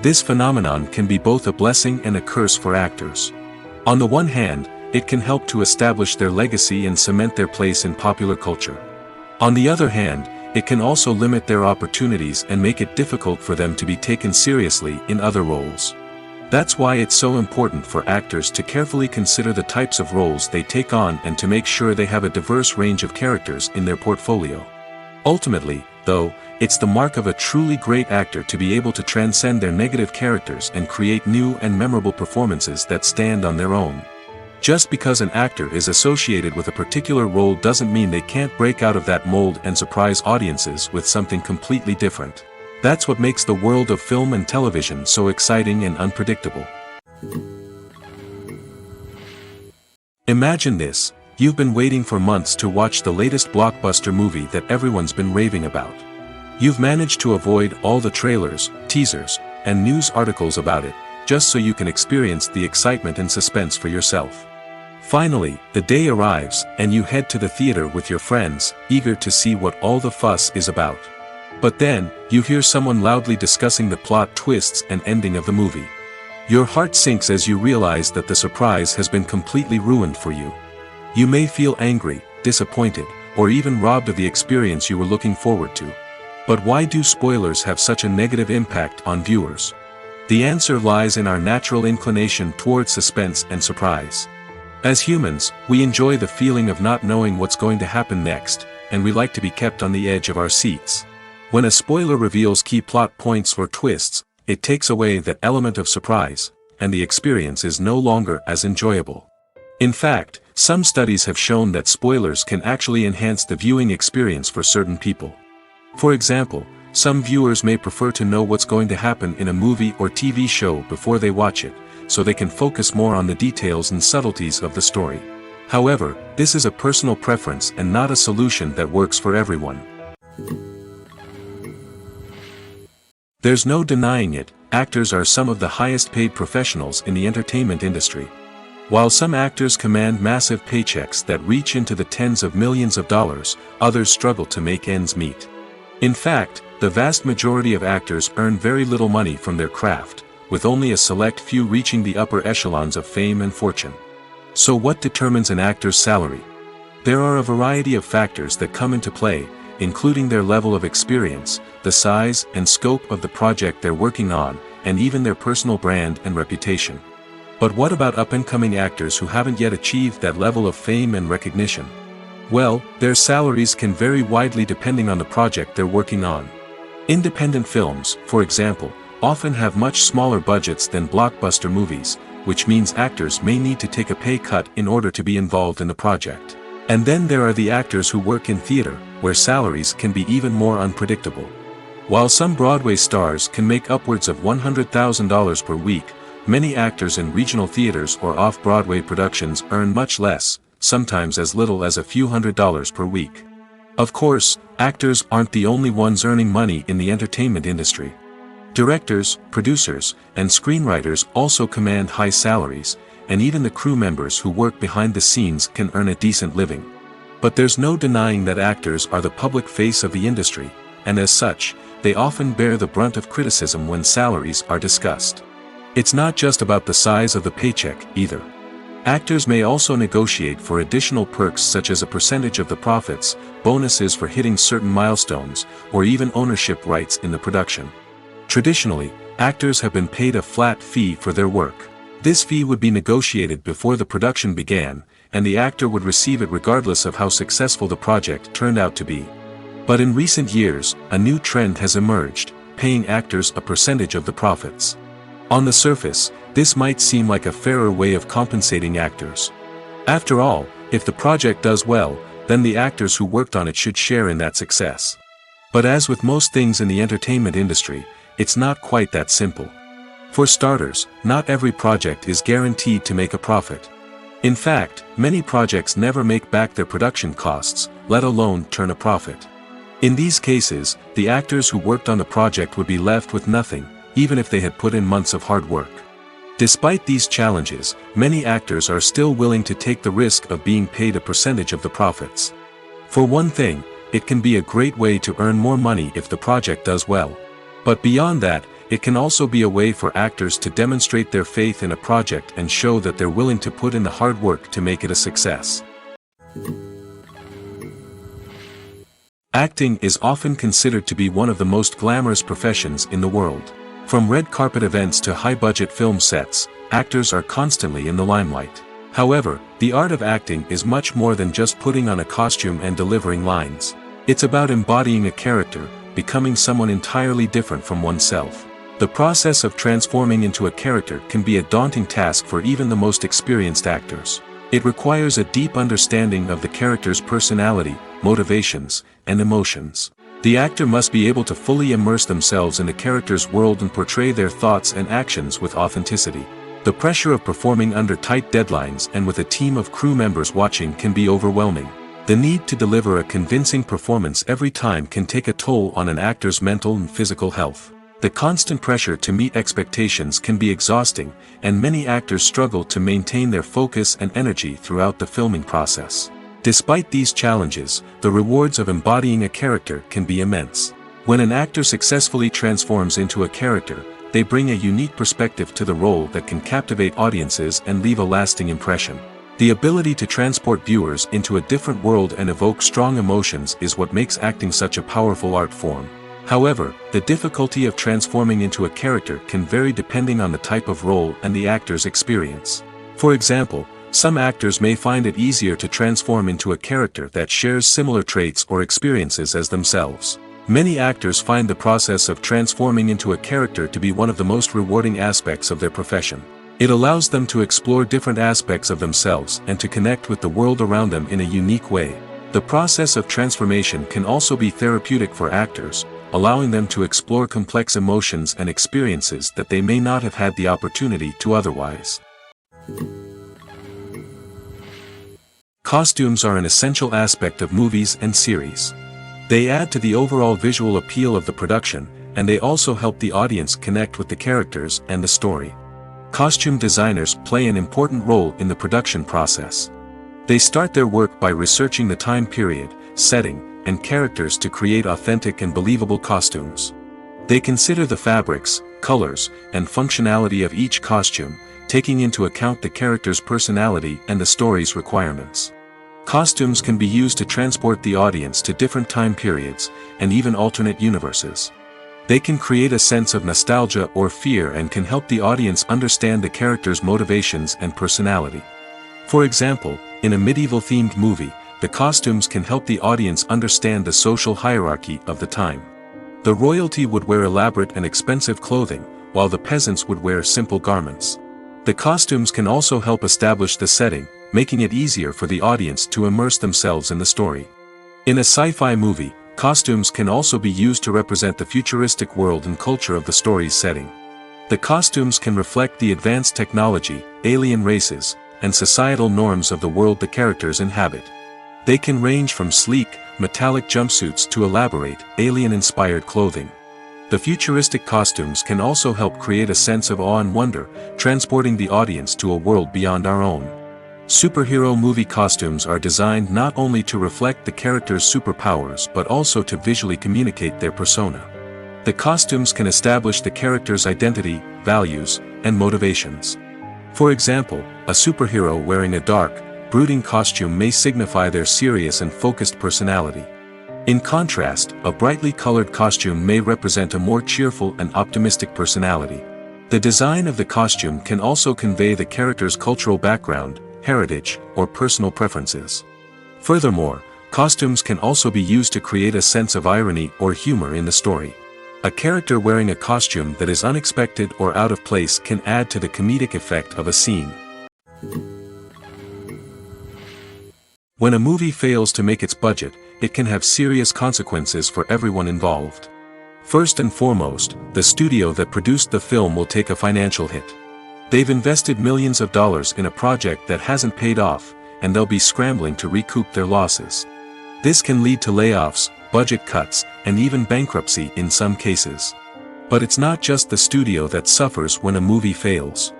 This phenomenon can be both a blessing and a curse for actors. On the one hand, it can help to establish their legacy and cement their place in popular culture. On the other hand, it can also limit their opportunities and make it difficult for them to be taken seriously in other roles. That's why it's so important for actors to carefully consider the types of roles they take on and to make sure they have a diverse range of characters in their portfolio. Ultimately, though, it's the mark of a truly great actor to be able to transcend their negative characters and create new and memorable performances that stand on their own. Just because an actor is associated with a particular role doesn't mean they can't break out of that mold and surprise audiences with something completely different. That's what makes the world of film and television so exciting and unpredictable. Imagine this: you've been waiting for months to watch the latest blockbuster movie that everyone's been raving about. You've managed to avoid all the trailers, teasers, and news articles about it, just so you can experience the excitement and suspense for yourself. Finally, the day arrives, and you head to the theater with your friends, eager to see what all the fuss is about. But then, you hear someone loudly discussing the plot twists and ending of the movie. Your heart sinks as you realize that the surprise has been completely ruined for you. You may feel angry, disappointed, or even robbed of the experience you were looking forward to. But why do spoilers have such a negative impact on viewers? The answer lies in our natural inclination towards suspense and surprise. As humans, we enjoy the feeling of not knowing what's going to happen next, and we like to be kept on the edge of our seats. When a spoiler reveals key plot points or twists, it takes away that element of surprise, and the experience is no longer as enjoyable. In fact, some studies have shown that spoilers can actually enhance the viewing experience for certain people. For example, some viewers may prefer to know what's going to happen in a movie or TV show before they watch it, so they can focus more on the details and subtleties of the story. However, this is a personal preference and not a solution that works for everyone. There's no denying it, actors are some of the highest paid professionals in the entertainment industry. While some actors command massive paychecks that reach into the tens of millions of dollars, others struggle to make ends meet. In fact, the vast majority of actors earn very little money from their craft, with only a select few reaching the upper echelons of fame and fortune. So what determines an actor's salary? There are a variety of factors that come into play, including their level of experience, the size and scope of the project they're working on, and even their personal brand and reputation. But what about up-and-coming actors who haven't yet achieved that level of fame and recognition? Well, their salaries can vary widely depending on the project they're working on. Independent films, for example, often have much smaller budgets than blockbuster movies, which means actors may need to take a pay cut in order to be involved in the project. And then there are the actors who work in theater, where salaries can be even more unpredictable. While some Broadway stars can make upwards of $100,000 per week, many actors in regional theaters or off-Broadway productions earn much less, sometimes as little as a few $100s per week. Of course, actors aren't the only ones earning money in the entertainment industry. Directors, producers, and screenwriters also command high salaries, and even the crew members who work behind the scenes can earn a decent living. But there's no denying that actors are the public face of the industry, and as such, they often bear the brunt of criticism when salaries are discussed. It's not just about the size of the paycheck, either. Actors may also negotiate for additional perks such as a percentage of the profits, bonuses for hitting certain milestones, or even ownership rights in the production. Traditionally, actors have been paid a flat fee for their work. This fee would be negotiated before the production began, and the actor would receive it regardless of how successful the project turned out to be. But in recent years, a new trend has emerged, paying actors a percentage of the profits. On the surface, this might seem like a fairer way of compensating actors. After all, if the project does well, then the actors who worked on it should share in that success. But as with most things in the entertainment industry, it's not quite that simple. For starters, not every project is guaranteed to make a profit. In fact, many projects never make back their production costs, let alone turn a profit. In these cases, the actors who worked on the project would be left with nothing, even if they had put in months of hard work. Despite these challenges, many actors are still willing to take the risk of being paid a percentage of the profits. For one thing, it can be a great way to earn more money if the project does well. But beyond that, it can also be a way for actors to demonstrate their faith in a project and show that they're willing to put in the hard work to make it a success. Acting is often considered to be one of the most glamorous professions in the world. From red carpet events to high-budget film sets, actors are constantly in the limelight. However, the art of acting is much more than just putting on a costume and delivering lines. It's about embodying a character, becoming someone entirely different from oneself. The process of transforming into a character can be a daunting task for even the most experienced actors. It requires a deep understanding of the character's personality, motivations, and emotions. The actor must be able to fully immerse themselves in the character's world and portray their thoughts and actions with authenticity. The pressure of performing under tight deadlines and with a team of crew members watching can be overwhelming. The need to deliver a convincing performance every time can take a toll on an actor's mental and physical health. The constant pressure to meet expectations can be exhausting, and many actors struggle to maintain their focus and energy throughout the filming process. Despite these challenges, the rewards of embodying a character can be immense. When an actor successfully transforms into a character, they bring a unique perspective to the role that can captivate audiences and leave a lasting impression. The ability to transport viewers into a different world and evoke strong emotions is what makes acting such a powerful art form. However, the difficulty of transforming into a character can vary depending on the type of role and the actor's experience. For example, some actors may find it easier to transform into a character that shares similar traits or experiences as themselves. Many actors find the process of transforming into a character to be one of the most rewarding aspects of their profession. It allows them to explore different aspects of themselves and to connect with the world around them in a unique way. The process of transformation can also be therapeutic for actors, allowing them to explore complex emotions and experiences that they may not have had the opportunity to otherwise. Costumes are an essential aspect of movies and series. They add to the overall visual appeal of the production, and they also help the audience connect with the characters and the story. Costume designers play an important role in the production process. They start their work by researching the time period, setting, and characters to create authentic and believable costumes. They consider the fabrics, colors, and functionality of each costume, taking into account the character's personality and the story's requirements. Costumes can be used to transport the audience to different time periods, and even alternate universes. They can create a sense of nostalgia or fear and can help the audience understand the character's motivations and personality. For example, in a medieval-themed movie, the costumes can help the audience understand the social hierarchy of the time. The royalty would wear elaborate and expensive clothing, while the peasants would wear simple garments. The costumes can also help establish the setting, making it easier for the audience to immerse themselves in the story. In a sci-fi movie, costumes can also be used to represent the futuristic world and culture of the story's setting. The costumes can reflect the advanced technology, alien races, and societal norms of the world the characters inhabit. They can range from sleek, metallic jumpsuits to elaborate, alien-inspired clothing. The futuristic costumes can also help create a sense of awe and wonder, transporting the audience to a world beyond our own. Superhero movie costumes are designed not only to reflect the character's superpowers but also to visually communicate their persona. The costumes can establish the character's identity, values, and motivations. For example, a superhero wearing a dark, brooding costume may signify their serious and focused personality. In contrast, a brightly colored costume may represent a more cheerful and optimistic personality. The design of the costume can also convey the character's cultural background, heritage, or personal preferences. Furthermore, costumes can also be used to create a sense of irony or humor in the story. A character wearing a costume that is unexpected or out of place can add to the comedic effect of a scene. When a movie fails to make its budget, it can have serious consequences for everyone involved. First and foremost, the studio that produced the film will take a financial hit. They've invested millions of dollars in a project that hasn't paid off, and they'll be scrambling to recoup their losses. This can lead to layoffs, budget cuts, and even bankruptcy in some cases. But it's not just the studio that suffers when a movie fails.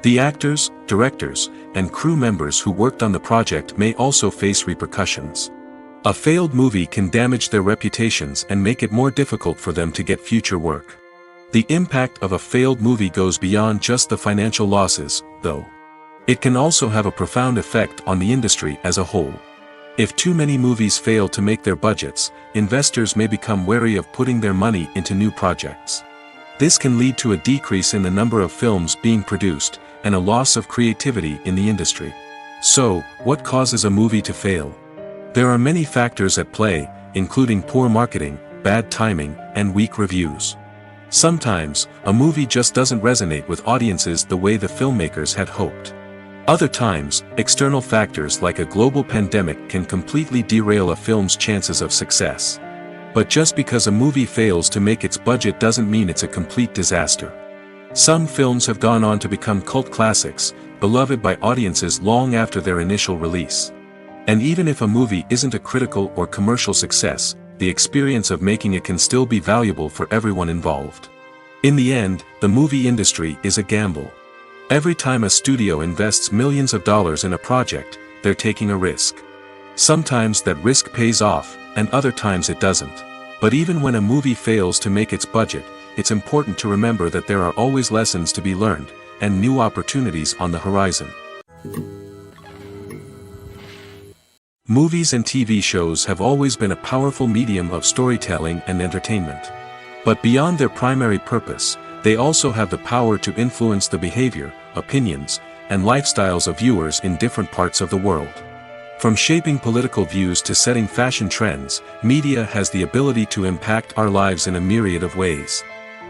The actors, directors, and crew members who worked on the project may also face repercussions. A failed movie can damage their reputations and make it more difficult for them to get future work. The impact of a failed movie goes beyond just the financial losses, though. It can also have a profound effect on the industry as a whole. If too many movies fail to make their budgets, investors may become wary of putting their money into new projects. This can lead to a decrease in the number of films being produced, and a loss of creativity in the industry. So, what causes a movie to fail? There are many factors at play, including poor marketing, bad timing, and weak reviews. Sometimes, a movie just doesn't resonate with audiences the way the filmmakers had hoped. Other times, external factors like a global pandemic can completely derail a film's chances of success. But just because a movie fails to make its budget doesn't mean it's a complete disaster. Some films have gone on to become cult classics, beloved by audiences long after their initial release. And even if a movie isn't a critical or commercial success, the experience of making it can still be valuable for everyone involved. In the end, the movie industry is a gamble. Every time a studio invests millions of dollars in a project, they're taking a risk. Sometimes that risk pays off, and other times it doesn't. But even when a movie fails to make its budget, it's important to remember that there are always lessons to be learned, and new opportunities on the horizon. Movies and TV shows have always been a powerful medium of storytelling and entertainment. But beyond their primary purpose, they also have the power to influence the behavior, opinions, and lifestyles of viewers in different parts of the world. From shaping political views to setting fashion trends, media has the ability to impact our lives in a myriad of ways.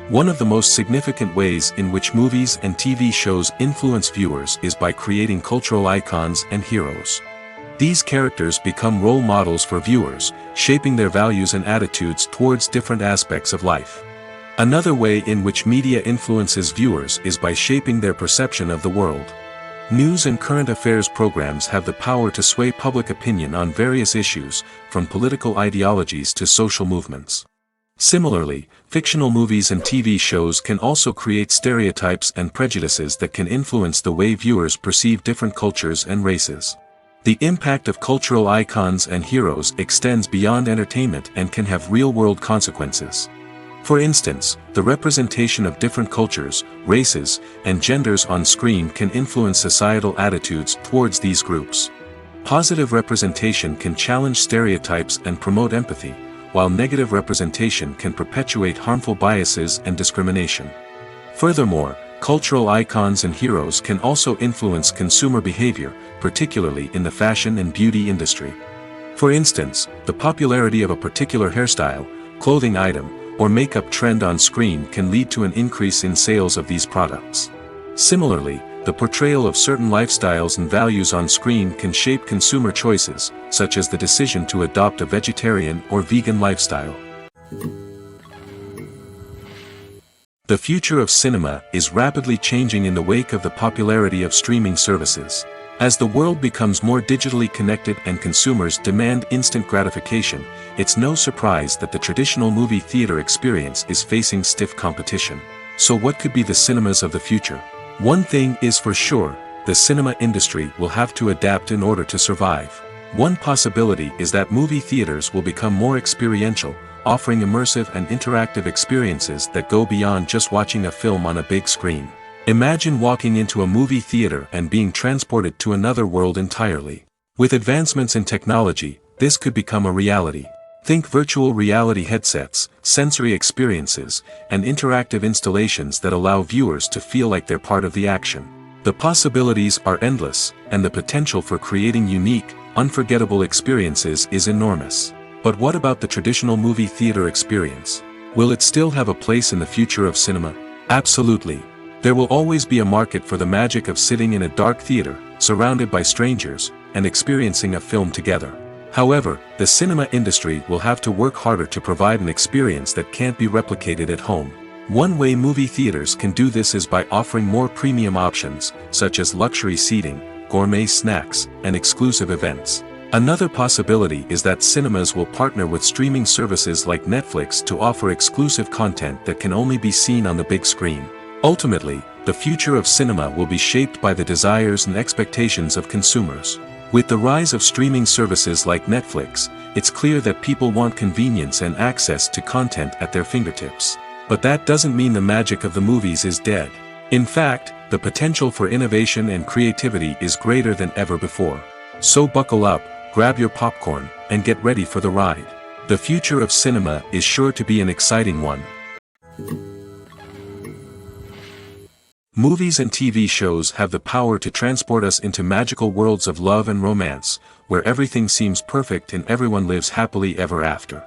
One of the most significant ways in which movies and TV shows influence viewers is by creating cultural icons and heroes. These characters become role models for viewers, shaping their values and attitudes towards different aspects of life. Another way in which media influences viewers is by shaping their perception of the world. News and current affairs programs have the power to sway public opinion on various issues, from political ideologies to social movements. Similarly, fictional movies and TV shows can also create stereotypes and prejudices that can influence the way viewers perceive different cultures and races. The impact of cultural icons and heroes extends beyond entertainment and can have real-world consequences. For instance, the representation of different cultures, races, and genders on screen can influence societal attitudes towards these groups. Positive representation can challenge stereotypes and promote empathy, while negative representation can perpetuate harmful biases and discrimination. Furthermore, cultural icons and heroes can also influence consumer behavior, particularly in the fashion and beauty industry. For instance, the popularity of a particular hairstyle, clothing item, or makeup trend on screen can lead to an increase in sales of these products. Similarly, the portrayal of certain lifestyles and values on screen can shape consumer choices, such as the decision to adopt a vegetarian or vegan lifestyle. The future of cinema is rapidly changing in the wake of the popularity of streaming services. As the world becomes more digitally connected and consumers demand instant gratification, it's no surprise that the traditional movie theater experience is facing stiff competition. So what could be the cinemas of the future? One thing is for sure, the cinema industry will have to adapt in order to survive. One possibility is that movie theaters will become more experiential, offering immersive and interactive experiences that go beyond just watching a film on a big screen. Imagine walking into a movie theater and being transported to another world entirely. With advancements in technology, this could become a reality. Think virtual reality headsets, sensory experiences, and interactive installations that allow viewers to feel like they're part of the action. The possibilities are endless, and the potential for creating unique, unforgettable experiences is enormous. But what about the traditional movie theater experience? Will it still have a place in the future of cinema? Absolutely. There will always be a market for the magic of sitting in a dark theater, surrounded by strangers, and experiencing a film together. However, the cinema industry will have to work harder to provide an experience that can't be replicated at home. One way movie theaters can do this is by offering more premium options, such as luxury seating, gourmet snacks, and exclusive events. Another possibility is that cinemas will partner with streaming services like Netflix to offer exclusive content that can only be seen on the big screen. Ultimately, the future of cinema will be shaped by the desires and expectations of consumers. With the rise of streaming services like Netflix, it's clear that people want convenience and access to content at their fingertips. But that doesn't mean the magic of the movies is dead. In fact, the potential for innovation and creativity is greater than ever before. So buckle up, grab your popcorn, and get ready for the ride. The future of cinema is sure to be an exciting one. Movies and TV shows have the power to transport us into magical worlds of love and romance, where everything seems perfect and everyone lives happily ever after.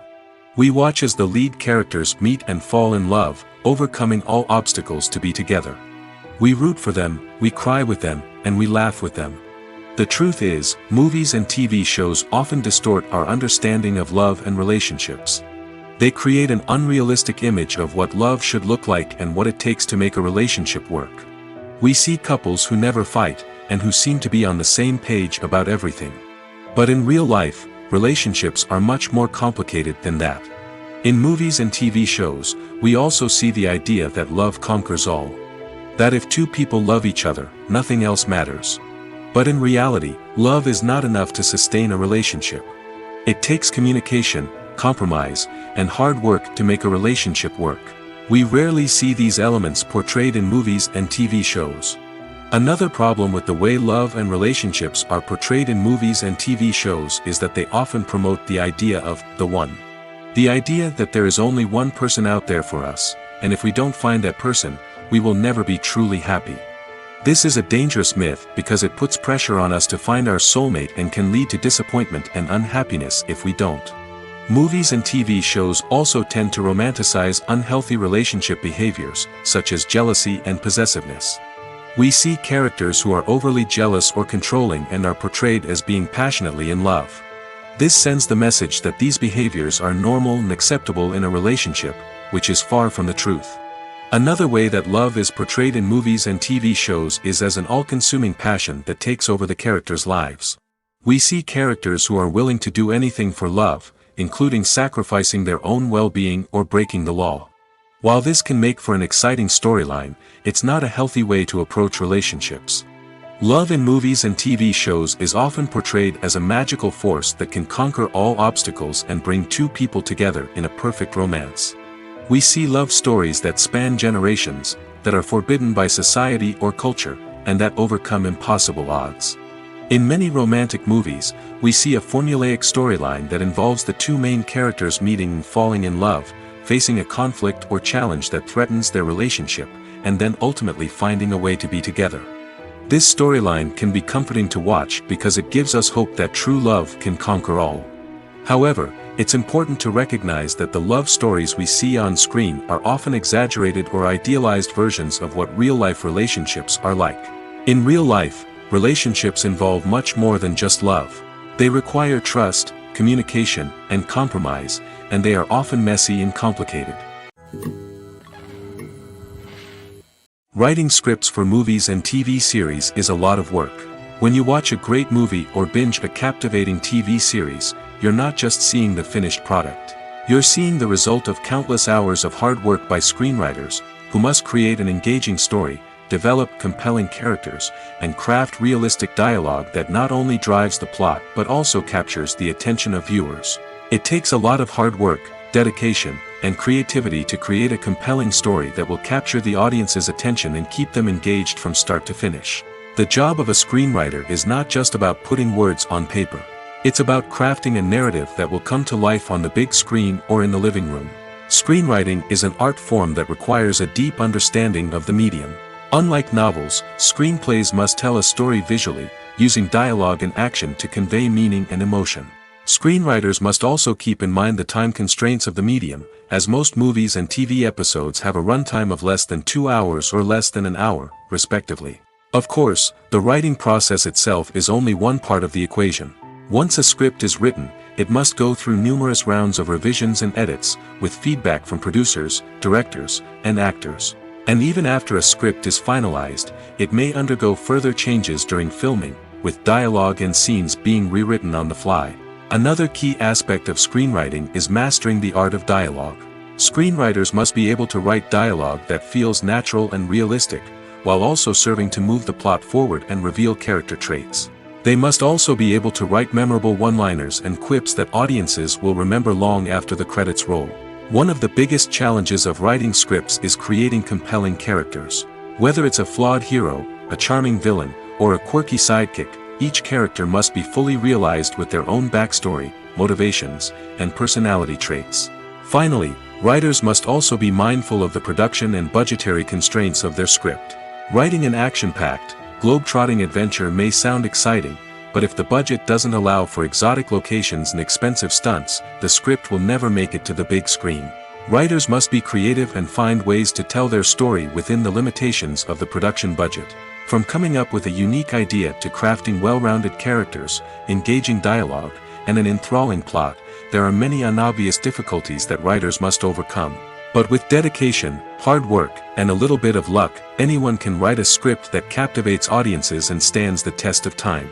We watch as the lead characters meet and fall in love, overcoming all obstacles to be together. We root for them, we cry with them, and we laugh with them. The truth is, movies and TV shows often distort our understanding of love and relationships. They create an unrealistic image of what love should look like and what it takes to make a relationship work. We see couples who never fight, and who seem to be on the same page about everything. But in real life, relationships are much more complicated than that. In movies and TV shows, we also see the idea that love conquers all. That if two people love each other, nothing else matters. But in reality, love is not enough to sustain a relationship. It takes communication, compromise, and hard work to make a relationship work. We rarely see these elements portrayed in movies and TV shows. Another problem with the way love and relationships are portrayed in movies and TV shows is that they often promote the idea of the one. The idea that there is only one person out there for us, and if we don't find that person, we will never be truly happy. This is a dangerous myth because it puts pressure on us to find our soulmate and can lead to disappointment and unhappiness if we don't. Movies and TV shows also tend to romanticize unhealthy relationship behaviors, such as jealousy and possessiveness. We see characters who are overly jealous or controlling and are portrayed as being passionately in love. This sends the message that these behaviors are normal and acceptable in a relationship, which is far from the truth. Another way that love is portrayed in movies and TV shows is as an all-consuming passion that takes over the characters' lives. We see characters who are willing to do anything for love, including sacrificing their own well-being or breaking the law. While this can make for an exciting storyline, it's not a healthy way to approach relationships. Love in movies and TV shows is often portrayed as a magical force that can conquer all obstacles and bring two people together in a perfect romance. We see love stories that span generations, that are forbidden by society or culture, and that overcome impossible odds. In many romantic movies, we see a formulaic storyline that involves the two main characters meeting and falling in love, facing a conflict or challenge that threatens their relationship, and then ultimately finding a way to be together. This storyline can be comforting to watch because it gives us hope that true love can conquer all. However, it's important to recognize that the love stories we see on screen are often exaggerated or idealized versions of what real-life relationships are like. In real life, relationships involve much more than just love. They require trust, communication, and compromise, and they are often messy and complicated. Writing scripts for movies and TV series is a lot of work. When you watch a great movie or binge a captivating TV series, you're not just seeing the finished product. You're seeing the result of countless hours of hard work by screenwriters, who must create an engaging story, develop compelling characters, and craft realistic dialogue that not only drives the plot but also captures the attention of viewers. It takes a lot of hard work, dedication, and creativity to create a compelling story that will capture the audience's attention and keep them engaged from start to finish. The job of a screenwriter is not just about putting words on paper. It's about crafting a narrative that will come to life on the big screen or in the living room. Screenwriting is an art form that requires a deep understanding of the medium. Unlike novels, screenplays must tell a story visually, using dialogue and action to convey meaning and emotion. Screenwriters must also keep in mind the time constraints of the medium, as most movies and TV episodes have a runtime of less than 2 hours or less than an hour, respectively. Of course, the writing process itself is only one part of the equation. Once a script is written, it must go through numerous rounds of revisions and edits, with feedback from producers, directors, and actors. And even after a script is finalized, it may undergo further changes during filming, with dialogue and scenes being rewritten on the fly. Another key aspect of screenwriting is mastering the art of dialogue. Screenwriters must be able to write dialogue that feels natural and realistic, while also serving to move the plot forward and reveal character traits. They must also be able to write memorable one-liners and quips that audiences will remember long after the credits roll. One of the biggest challenges of writing scripts is creating compelling characters. Whether it's a flawed hero, a charming villain, or a quirky sidekick, each character must be fully realized with their own backstory, motivations, and personality traits. Finally, writers must also be mindful of the production and budgetary constraints of their script. Writing an action-packed, globe-trotting adventure may sound exciting, but if the budget doesn't allow for exotic locations and expensive stunts, the script will never make it to the big screen. Writers must be creative and find ways to tell their story within the limitations of the production budget. From coming up with a unique idea to crafting well-rounded characters, engaging dialogue, and an enthralling plot, there are many unobvious difficulties that writers must overcome. But with dedication, hard work, and a little bit of luck, anyone can write a script that captivates audiences and stands the test of time.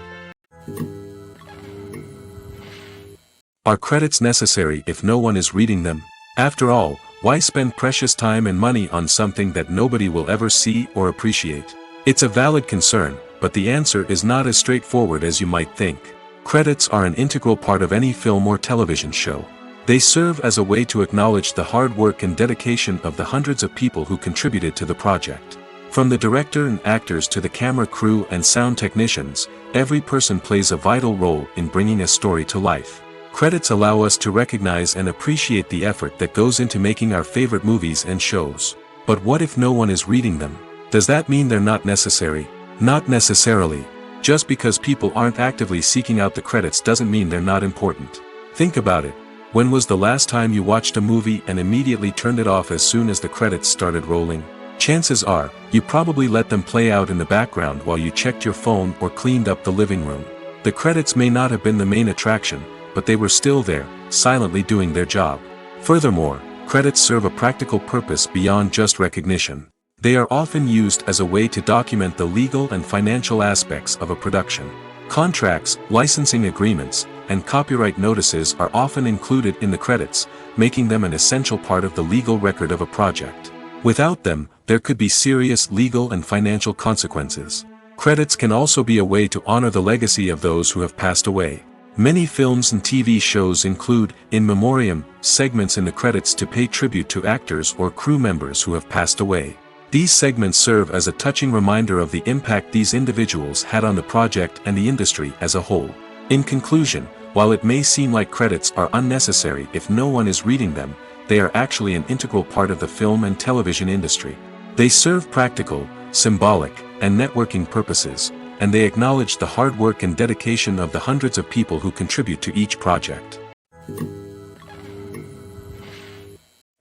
Are credits necessary if no one is reading them? After all, why spend precious time and money on something that nobody will ever see or appreciate? It's a valid concern, but the answer is not as straightforward as you might think. Credits are an integral part of any film or television show. They serve as a way to acknowledge the hard work and dedication of the hundreds of people who contributed to the project. From the director and actors to the camera crew and sound technicians, every person plays a vital role in bringing a story to life. Credits allow us to recognize and appreciate the effort that goes into making our favorite movies and shows. But what if no one is reading them? Does that mean they're not necessary? Not necessarily. Just because people aren't actively seeking out the credits doesn't mean they're not important. Think about it. When was the last time you watched a movie and immediately turned it off as soon as the credits started rolling? Chances are, you probably let them play out in the background while you checked your phone or cleaned up the living room. The credits may not have been the main attraction, but they were still there, silently doing their job. Furthermore, credits serve a practical purpose beyond just recognition. They are often used as a way to document the legal and financial aspects of a production. Contracts, licensing agreements, and copyright notices are often included in the credits, making them an essential part of the legal record of a project. Without them, there could be serious legal and financial consequences. Credits can also be a way to honor the legacy of those who have passed away. Many films and TV shows include in memoriam segments in the credits to pay tribute to actors or crew members who have passed away. These segments serve as a touching reminder of the impact these individuals had on the project and the industry as a whole. In conclusion, while it may seem like credits are unnecessary if no one is reading them, they are actually an integral part of the film and television industry. They serve practical, symbolic, and networking purposes, and they acknowledge the hard work and dedication of the hundreds of people who contribute to each project.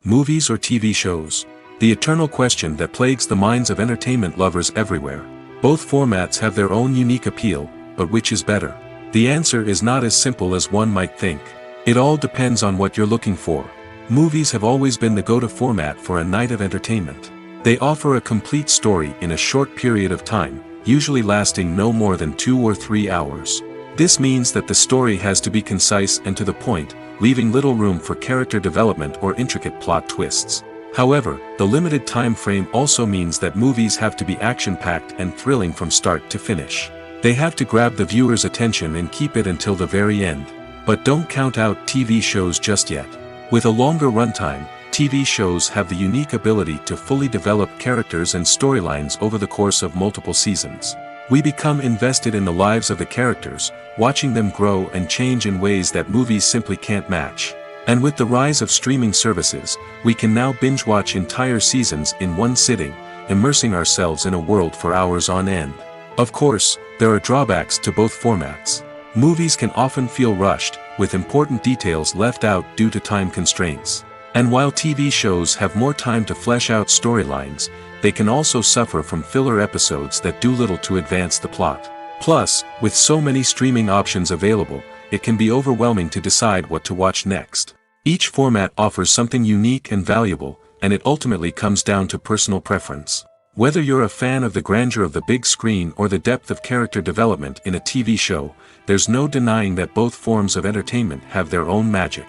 Movies or TV shows? The eternal question that plagues the minds of entertainment lovers everywhere. Both formats have their own unique appeal, but which is better? The answer is not as simple as one might think. It all depends on what you're looking for. Movies have always been the go-to format for a night of entertainment. They offer a complete story in a short period of time, usually lasting no more than 2 or 3 hours. This means that the story has to be concise and to the point, leaving little room for character development or intricate plot twists. However, the limited time frame also means that movies have to be action-packed and thrilling from start to finish. They have to grab the viewer's attention and keep it until the very end. But don't count out TV shows just yet. With a longer runtime, TV shows have the unique ability to fully develop characters and storylines over the course of multiple seasons. We become invested in the lives of the characters, watching them grow and change in ways that movies simply can't match. And with the rise of streaming services, we can now binge-watch entire seasons in one sitting, immersing ourselves in a world for hours on end. Of course, there are drawbacks to both formats. Movies can often feel rushed, with important details left out due to time constraints. And while TV shows have more time to flesh out storylines, they can also suffer from filler episodes that do little to advance the plot. Plus, with so many streaming options available, it can be overwhelming to decide what to watch next. Each format offers something unique and valuable, and it ultimately comes down to personal preference. Whether you're a fan of the grandeur of the big screen or the depth of character development in a TV show, there's no denying that both forms of entertainment have their own magic.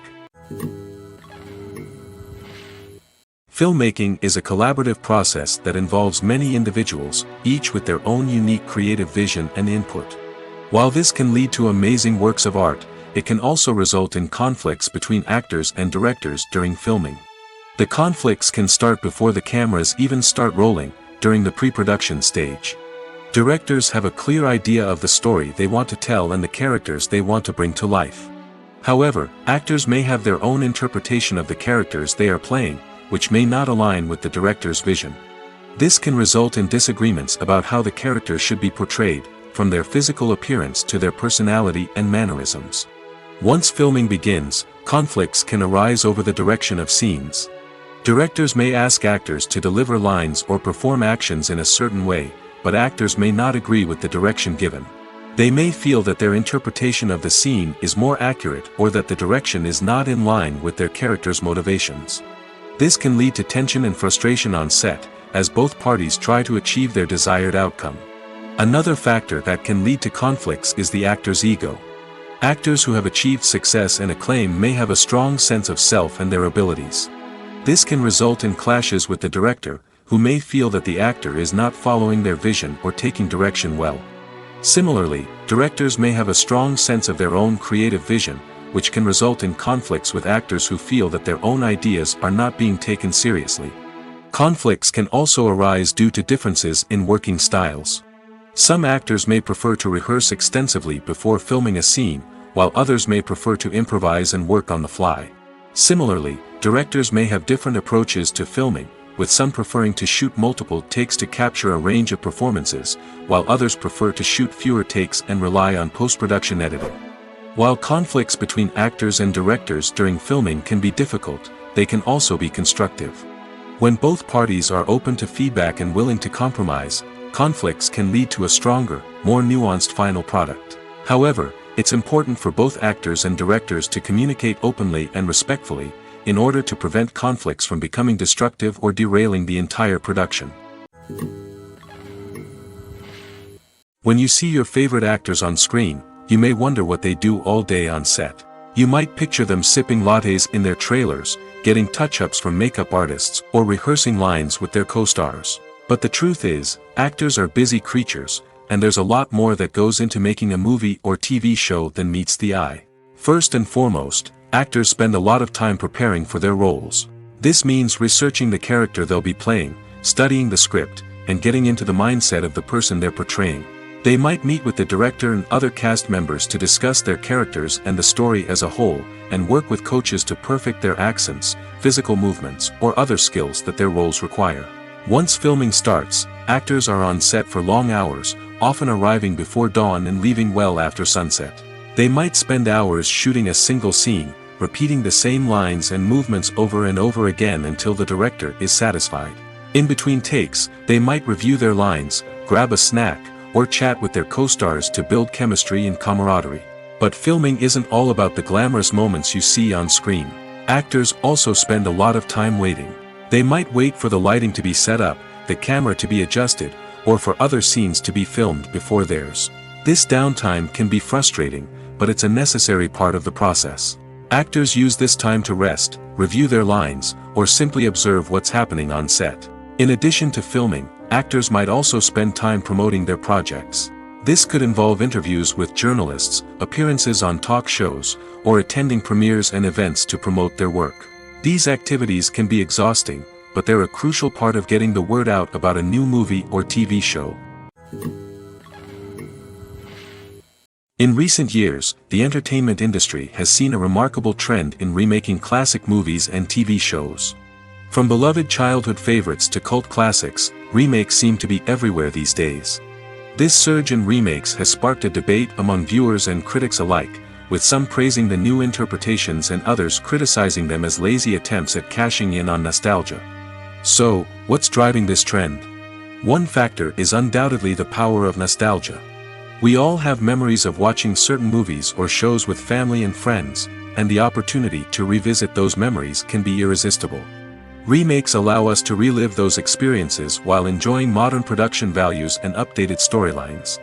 Filmmaking is a collaborative process that involves many individuals, each with their own unique creative vision and input. While this can lead to amazing works of art, it can also result in conflicts between actors and directors during filming. The conflicts can start before the cameras even start rolling, during the pre-production stage. Directors have a clear idea of the story they want to tell and the characters they want to bring to life. However, actors may have their own interpretation of the characters they are playing, which may not align with the director's vision. This can result in disagreements about how the characters should be portrayed, from their physical appearance to their personality and mannerisms. Once filming begins, conflicts can arise over the direction of scenes. Directors may ask actors to deliver lines or perform actions in a certain way, but actors may not agree with the direction given. They may feel that their interpretation of the scene is more accurate or that the direction is not in line with their character's motivations. This can lead to tension and frustration on set, as both parties try to achieve their desired outcome. Another factor that can lead to conflicts is the actor's ego. Actors who have achieved success and acclaim may have a strong sense of self and their abilities. This can result in clashes with the director, who may feel that the actor is not following their vision or taking direction well. Similarly, directors may have a strong sense of their own creative vision, which can result in conflicts with actors who feel that their own ideas are not being taken seriously. Conflicts can also arise due to differences in working styles. Some actors may prefer to rehearse extensively before filming a scene, while others may prefer to improvise and work on the fly. Similarly, directors may have different approaches to filming, with some preferring to shoot multiple takes to capture a range of performances, while others prefer to shoot fewer takes and rely on post-production editing. While conflicts between actors and directors during filming can be difficult, they can also be constructive. When both parties are open to feedback and willing to compromise, conflicts can lead to a stronger, more nuanced final product. However, it's important for both actors and directors to communicate openly and respectfully, in order to prevent conflicts from becoming destructive or derailing the entire production. When you see your favorite actors on screen, you may wonder what they do all day on set. You might picture them sipping lattes in their trailers, getting touch-ups from makeup artists, or rehearsing lines with their co-stars. But the truth is, actors are busy creatures, and there's a lot more that goes into making a movie or TV show than meets the eye. First and foremost, actors spend a lot of time preparing for their roles. This means researching the character they'll be playing, studying the script, and getting into the mindset of the person they're portraying. They might meet with the director and other cast members to discuss their characters and the story as a whole, and work with coaches to perfect their accents, physical movements, or other skills that their roles require. Once filming starts, actors are on set for long hours, often arriving before dawn and leaving well after sunset. They might spend hours shooting a single scene, repeating the same lines and movements over and over again until the director is satisfied. In between takes, they might review their lines, grab a snack, or chat with their co-stars to build chemistry and camaraderie. But filming isn't all about the glamorous moments you see on screen. Actors also spend a lot of time waiting. They might wait for the lighting to be set up, the camera to be adjusted, or for other scenes to be filmed before theirs. This downtime can be frustrating, but it's a necessary part of the process. Actors use this time to rest, review their lines, or simply observe what's happening on set. In addition to filming, actors might also spend time promoting their projects. This could involve interviews with journalists, appearances on talk shows, or attending premieres and events to promote their work. These activities can be exhausting, but they're a crucial part of getting the word out about a new movie or TV show. In recent years, the entertainment industry has seen a remarkable trend in remaking classic movies and TV shows. From beloved childhood favorites to cult classics, remakes seem to be everywhere these days. This surge in remakes has sparked a debate among viewers and critics alike, with some praising the new interpretations and others criticizing them as lazy attempts at cashing in on nostalgia. So, what's driving this trend? One factor is undoubtedly the power of nostalgia. We all have memories of watching certain movies or shows with family and friends, and the opportunity to revisit those memories can be irresistible. Remakes allow us to relive those experiences while enjoying modern production values and updated storylines.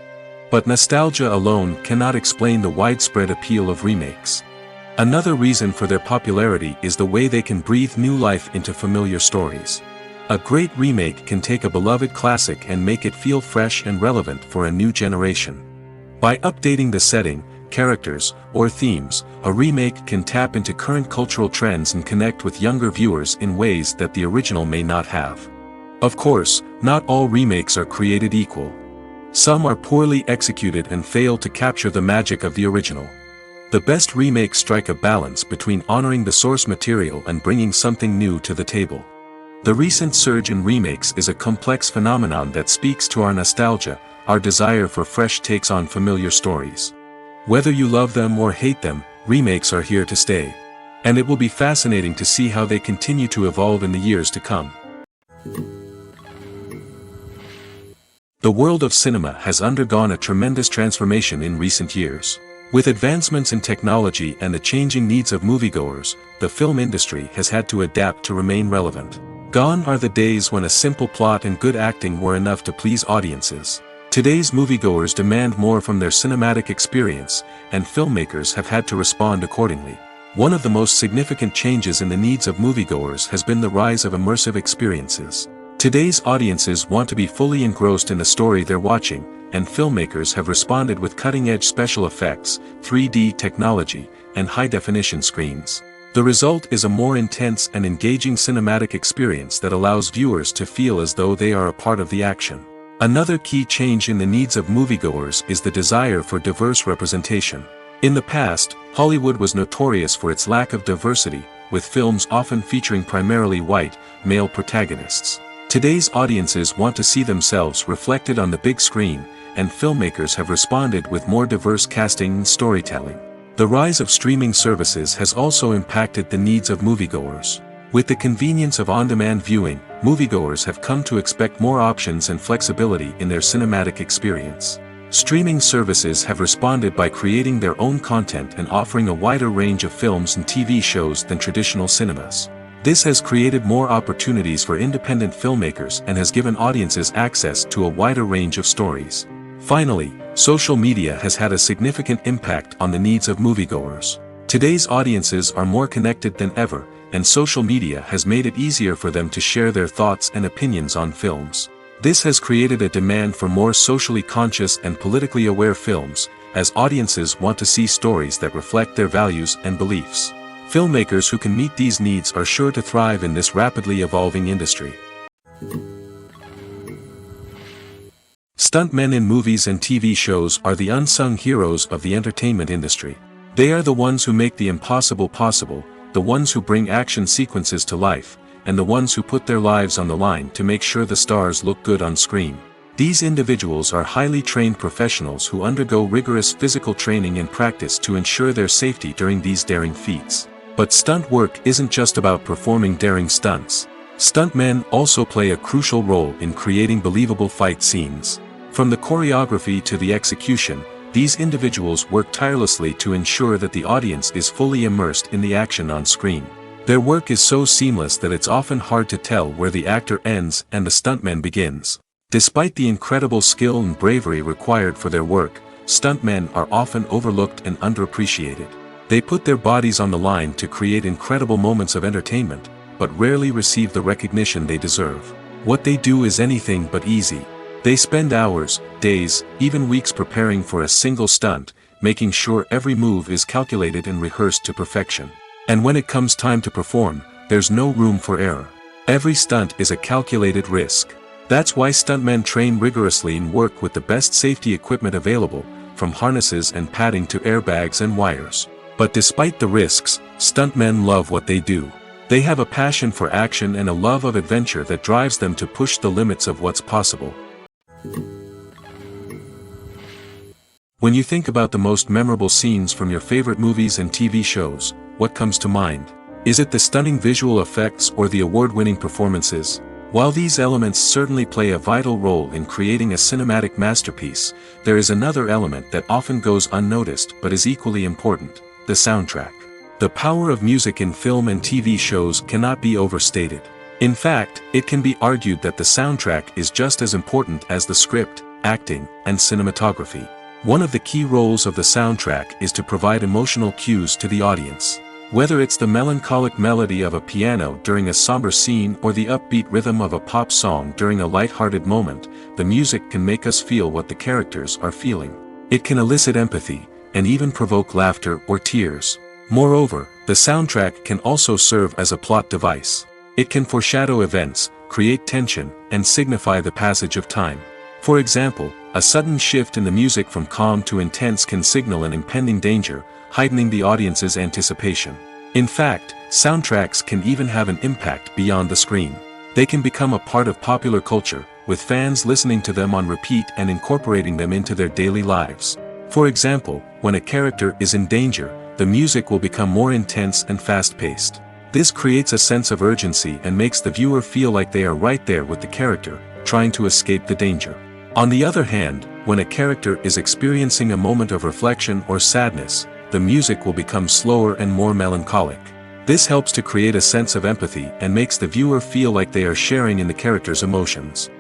But nostalgia alone cannot explain the widespread appeal of remakes. Another reason for their popularity is the way they can breathe new life into familiar stories. A great remake can take a beloved classic and make it feel fresh and relevant for a new generation. By updating the setting, characters, or themes, a remake can tap into current cultural trends and connect with younger viewers in ways that the original may not have. Of course, not all remakes are created equal. Some are poorly executed and fail to capture the magic of the original. The best remakes strike a balance between honoring the source material and bringing something new to the table. The recent surge in remakes is a complex phenomenon that speaks to our nostalgia, our desire for fresh takes on familiar stories. Whether you love them or hate them, remakes are here to stay. And it will be fascinating to see how they continue to evolve in the years to come. The world of cinema has undergone a tremendous transformation in recent years. With advancements in technology and the changing needs of moviegoers, the film industry has had to adapt to remain relevant. Gone are the days when a simple plot and good acting were enough to please audiences. Today's moviegoers demand more from their cinematic experience, and filmmakers have had to respond accordingly. One of the most significant changes in the needs of moviegoers has been the rise of immersive experiences. Today's audiences want to be fully engrossed in the story they're watching, and filmmakers have responded with cutting-edge special effects, 3D technology, and high-definition screens. The result is a more intense and engaging cinematic experience that allows viewers to feel as though they are a part of the action. Another key change in the needs of moviegoers is the desire for diverse representation. In the past, Hollywood was notorious for its lack of diversity, with films often featuring primarily white, male protagonists. Today's audiences want to see themselves reflected on the big screen, and filmmakers have responded with more diverse casting and storytelling. The rise of streaming services has also impacted the needs of moviegoers. With the convenience of on-demand viewing, moviegoers have come to expect more options and flexibility in their cinematic experience. Streaming services have responded by creating their own content and offering a wider range of films and TV shows than traditional cinemas. This has created more opportunities for independent filmmakers and has given audiences access to a wider range of stories. Finally, social media has had a significant impact on the needs of moviegoers. Today's audiences are more connected than ever, and social media has made it easier for them to share their thoughts and opinions on films. This has created a demand for more socially conscious and politically aware films, as audiences want to see stories that reflect their values and beliefs. Filmmakers who can meet these needs are sure to thrive in this rapidly evolving industry. Stuntmen in movies and TV shows are the unsung heroes of the entertainment industry. They are the ones who make the impossible possible, the ones who bring action sequences to life, and the ones who put their lives on the line to make sure the stars look good on screen. These individuals are highly trained professionals who undergo rigorous physical training and practice to ensure their safety during these daring feats. But stunt work isn't just about performing daring stunts. Stuntmen also play a crucial role in creating believable fight scenes. From the choreography to the execution, these individuals work tirelessly to ensure that the audience is fully immersed in the action on screen. Their work is so seamless that it's often hard to tell where the actor ends and the stuntman begins. Despite the incredible skill and bravery required for their work, stuntmen are often overlooked and underappreciated. They put their bodies on the line to create incredible moments of entertainment, but rarely receive the recognition they deserve. What they do is anything but easy. They spend hours, days, even weeks preparing for a single stunt, making sure every move is calculated and rehearsed to perfection. And when it comes time to perform, there's no room for error. Every stunt is a calculated risk. That's why stuntmen train rigorously and work with the best safety equipment available, from harnesses and padding to airbags and wires. But despite the risks, stuntmen love what they do. They have a passion for action and a love of adventure that drives them to push the limits of what's possible. When you think about the most memorable scenes from your favorite movies and TV shows, what comes to mind? Is it the stunning visual effects or the award-winning performances? While these elements certainly play a vital role in creating a cinematic masterpiece, there is another element that often goes unnoticed but is equally important: the soundtrack. The power of music in film and TV shows cannot be overstated. In fact, it can be argued that the soundtrack is just as important as the script, acting, and cinematography. One of the key roles of the soundtrack is to provide emotional cues to the audience. Whether it's the melancholic melody of a piano during a somber scene or the upbeat rhythm of a pop song during a light-hearted moment, the music can make us feel what the characters are feeling. It can elicit empathy, and even provoke laughter or tears. Moreover, the soundtrack can also serve as a plot device. It can foreshadow events, create tension, and signify the passage of time. For example, a sudden shift in the music from calm to intense can signal an impending danger, heightening the audience's anticipation. In fact, soundtracks can even have an impact beyond the screen. They can become a part of popular culture, with fans listening to them on repeat and incorporating them into their daily lives. For example, when a character is in danger, the music will become more intense and fast-paced. This creates a sense of urgency and makes the viewer feel like they are right there with the character, trying to escape the danger. On the other hand, when a character is experiencing a moment of reflection or sadness, the music will become slower and more melancholic. This helps to create a sense of empathy and makes the viewer feel like they are sharing in the character's emotions.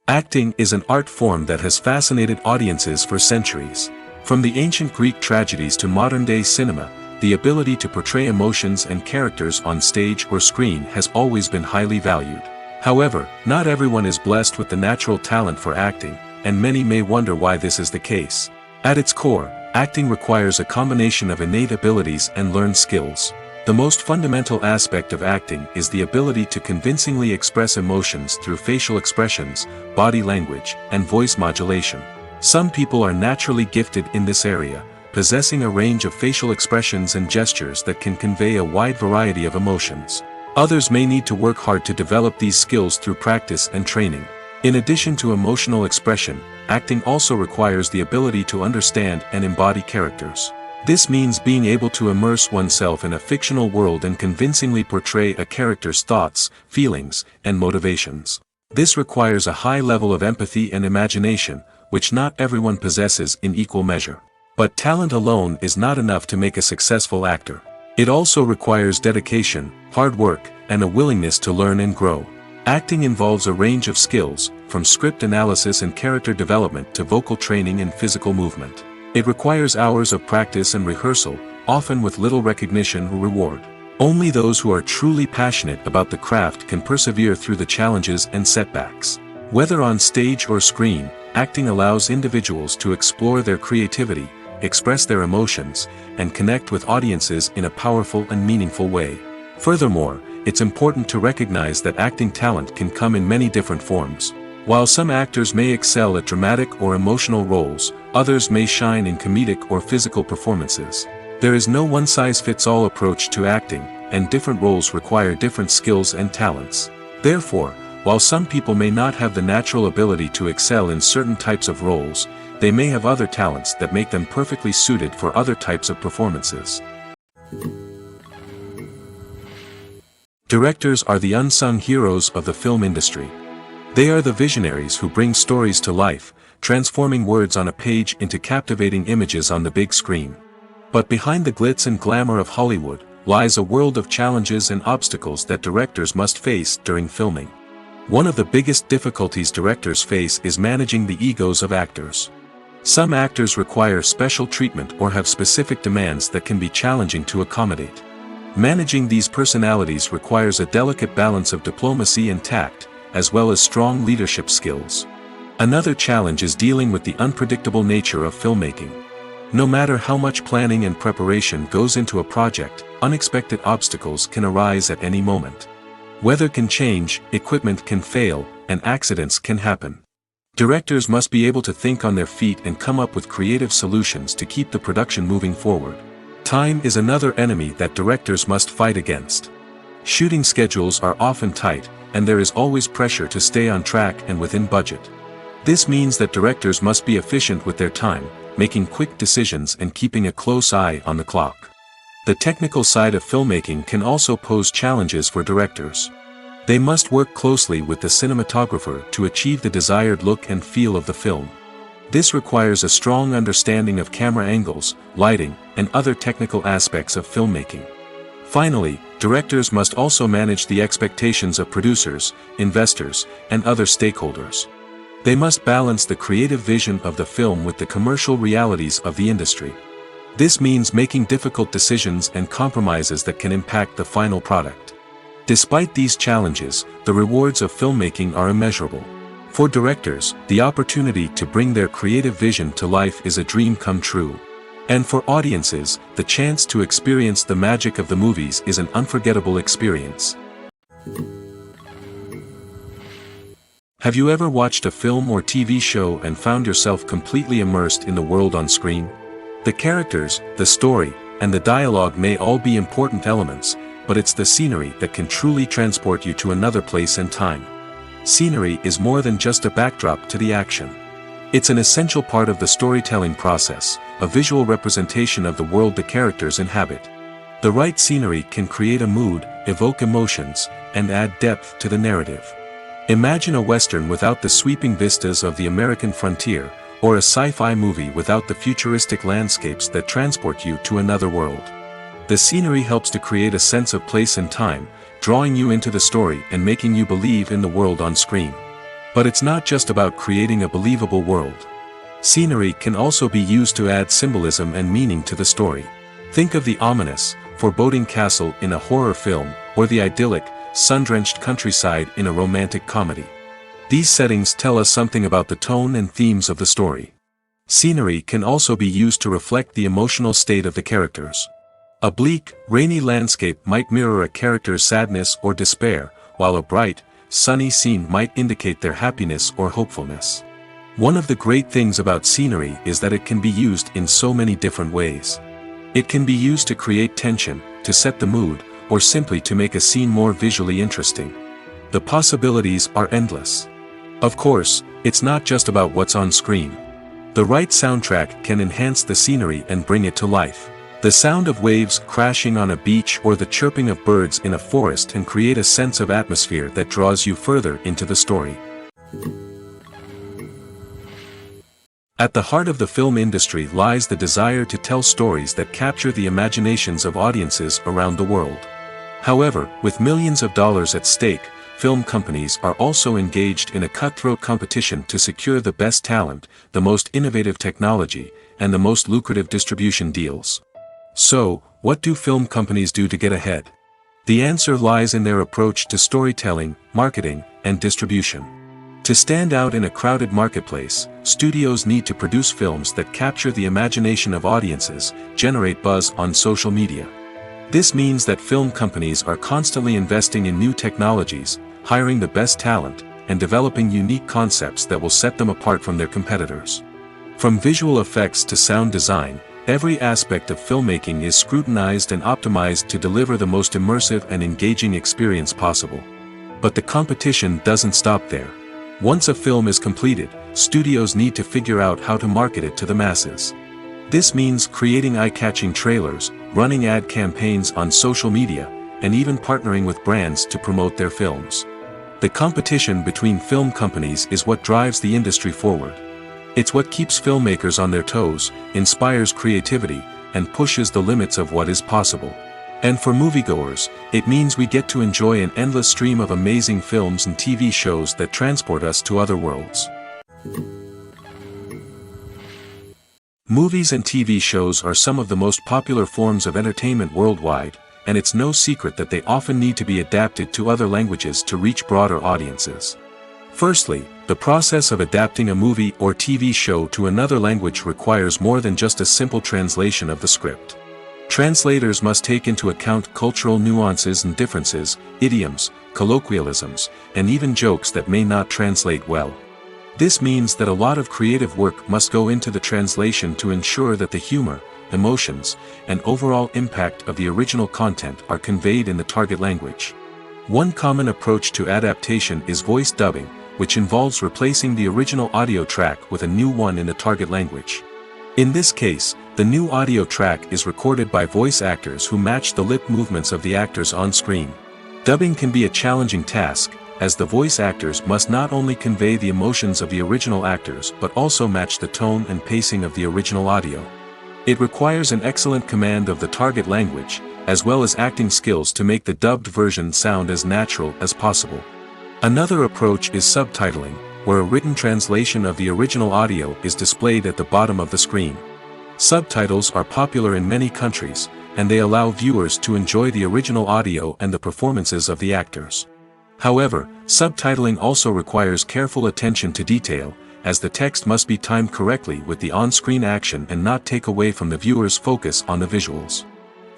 Acting is an art form that has fascinated audiences for centuries. From the ancient Greek tragedies to modern-day cinema, the ability to portray emotions and characters on stage or screen has always been highly valued. However, not everyone is blessed with the natural talent for acting, and many may wonder why this is the case. At its core, acting requires a combination of innate abilities and learned skills. The most fundamental aspect of acting is the ability to convincingly express emotions through facial expressions, body language, and voice modulation. Some people are naturally gifted in this area, possessing a range of facial expressions and gestures that can convey a wide variety of emotions. Others may need to work hard to develop these skills through practice and training. In addition to emotional expression, acting also requires the ability to understand and embody characters. This means being able to immerse oneself in a fictional world and convincingly portray a character's thoughts, feelings, and motivations. This requires a high level of empathy and imagination, which not everyone possesses in equal measure. But talent alone is not enough to make a successful actor. It also requires dedication, hard work, and a willingness to learn and grow. Acting involves a range of skills, from script analysis and character development to vocal training and physical movement. It requires hours of practice and rehearsal, often with little recognition or reward. Only those who are truly passionate about the craft can persevere through the challenges and setbacks. Whether on stage or screen, acting allows individuals to explore their creativity, express their emotions, and connect with audiences in a powerful and meaningful way. Furthermore, it's important to recognize that acting talent can come in many different forms. While some actors may excel at dramatic or emotional roles, others may shine in comedic or physical performances. There is no one-size-fits-all approach to acting, and different roles require different skills and talents. Therefore, while some people may not have the natural ability to excel in certain types of roles, they may have other talents that make them perfectly suited for other types of performances. Directors are the unsung heroes of the film industry. They are the visionaries who bring stories to life, transforming words on a page into captivating images on the big screen. But behind the glitz and glamour of Hollywood, lies a world of challenges and obstacles that directors must face during filming. One of the biggest difficulties directors face is managing the egos of actors. Some actors require special treatment or have specific demands that can be challenging to accommodate. Managing these personalities requires a delicate balance of diplomacy and tact, as well as strong leadership skills. Another challenge is dealing with the unpredictable nature of filmmaking. No matter how much planning and preparation goes into a project, unexpected obstacles can arise at any moment. Weather can change, equipment can fail, and accidents can happen. Directors must be able to think on their feet and come up with creative solutions to keep the production moving forward. Time is another enemy that directors must fight against. Shooting schedules are often tight, and there is always pressure to stay on track and within budget. This means that directors must be efficient with their time, making quick decisions and keeping a close eye on the clock. The technical side of filmmaking can also pose challenges for directors. They must work closely with the cinematographer to achieve the desired look and feel of the film. This requires a strong understanding of camera angles, lighting, and other technical aspects of filmmaking. Finally, directors must also manage the expectations of producers, investors, and other stakeholders. They must balance the creative vision of the film with the commercial realities of the industry. This means making difficult decisions and compromises that can impact the final product. Despite these challenges, the rewards of filmmaking are immeasurable. For directors, the opportunity to bring their creative vision to life is a dream come true. And for audiences, the chance to experience the magic of the movies is an unforgettable experience. Have you ever watched a film or TV show and found yourself completely immersed in the world on screen? The characters, the story, and the dialogue may all be important elements, but it's the scenery that can truly transport you to another place and time. Scenery is more than just a backdrop to the action. It's an essential part of the storytelling process, a visual representation of the world the characters inhabit. The right scenery can create a mood, evoke emotions, and add depth to the narrative. Imagine a Western without the sweeping vistas of the American frontier, or a sci-fi movie without the futuristic landscapes that transport you to another world. The scenery helps to create a sense of place and time, drawing you into the story and making you believe in the world on screen. But it's not just about creating a believable world. Scenery can also be used to add symbolism and meaning to the story. Think of the ominous, foreboding castle in a horror film, or the idyllic, sun-drenched countryside in a romantic comedy. These settings tell us something about the tone and themes of the story. Scenery can also be used to reflect the emotional state of the characters. A bleak, rainy landscape might mirror a character's sadness or despair, while a bright, sunny scene might indicate their happiness or hopefulness. One of the great things about scenery is that it can be used in so many different ways. It can be used to create tension, to set the mood, or simply to make a scene more visually interesting. The possibilities are endless. Of course, it's not just about what's on screen. The right soundtrack can enhance the scenery and bring it to life. The sound of waves crashing on a beach or the chirping of birds in a forest can create a sense of atmosphere that draws you further into the story. At the heart of the film industry lies the desire to tell stories that capture the imaginations of audiences around the world. However, with millions of dollars at stake, film companies are also engaged in a cutthroat competition to secure the best talent, the most innovative technology, and the most lucrative distribution deals. So, what do film companies do to get ahead? The answer lies in their approach to storytelling, marketing, and distribution. To stand out in a crowded marketplace, studios need to produce films that capture the imagination of audiences, generate buzz on social media. This means that film companies are constantly investing in new technologies, hiring the best talent, and developing unique concepts that will set them apart from their competitors. From visual effects to sound design, every aspect of filmmaking is scrutinized and optimized to deliver the most immersive and engaging experience possible. But the competition doesn't stop there. Once a film is completed, studios need to figure out how to market it to the masses. This means creating eye-catching trailers, running ad campaigns on social media, and even partnering with brands to promote their films. The competition between film companies is what drives the industry forward. It's what keeps filmmakers on their toes, inspires creativity, and pushes the limits of what is possible. And for moviegoers, it means we get to enjoy an endless stream of amazing films and TV shows that transport us to other worlds. Movies and TV shows are some of the most popular forms of entertainment worldwide, and it's no secret that they often need to be adapted to other languages to reach broader audiences. Firstly, the process of adapting a movie or TV show to another language requires more than just a simple translation of the script. Translators must take into account cultural nuances and differences, idioms, colloquialisms, and even jokes that may not translate well. This means that a lot of creative work must go into the translation to ensure that the humor, emotions, and overall impact of the original content are conveyed in the target language. One common approach to adaptation is voice dubbing, which involves replacing the original audio track with a new one in the target language. In this case, the new audio track is recorded by voice actors who match the lip movements of the actors on screen. Dubbing can be a challenging task, as the voice actors must not only convey the emotions of the original actors but also match the tone and pacing of the original audio. It requires an excellent command of the target language, as well as acting skills to make the dubbed version sound as natural as possible. Another approach is subtitling, where a written translation of the original audio is displayed at the bottom of the screen. Subtitles are popular in many countries, and they allow viewers to enjoy the original audio and the performances of the actors. However, subtitling also requires careful attention to detail, as the text must be timed correctly with the on-screen action and not take away from the viewer's focus on the visuals.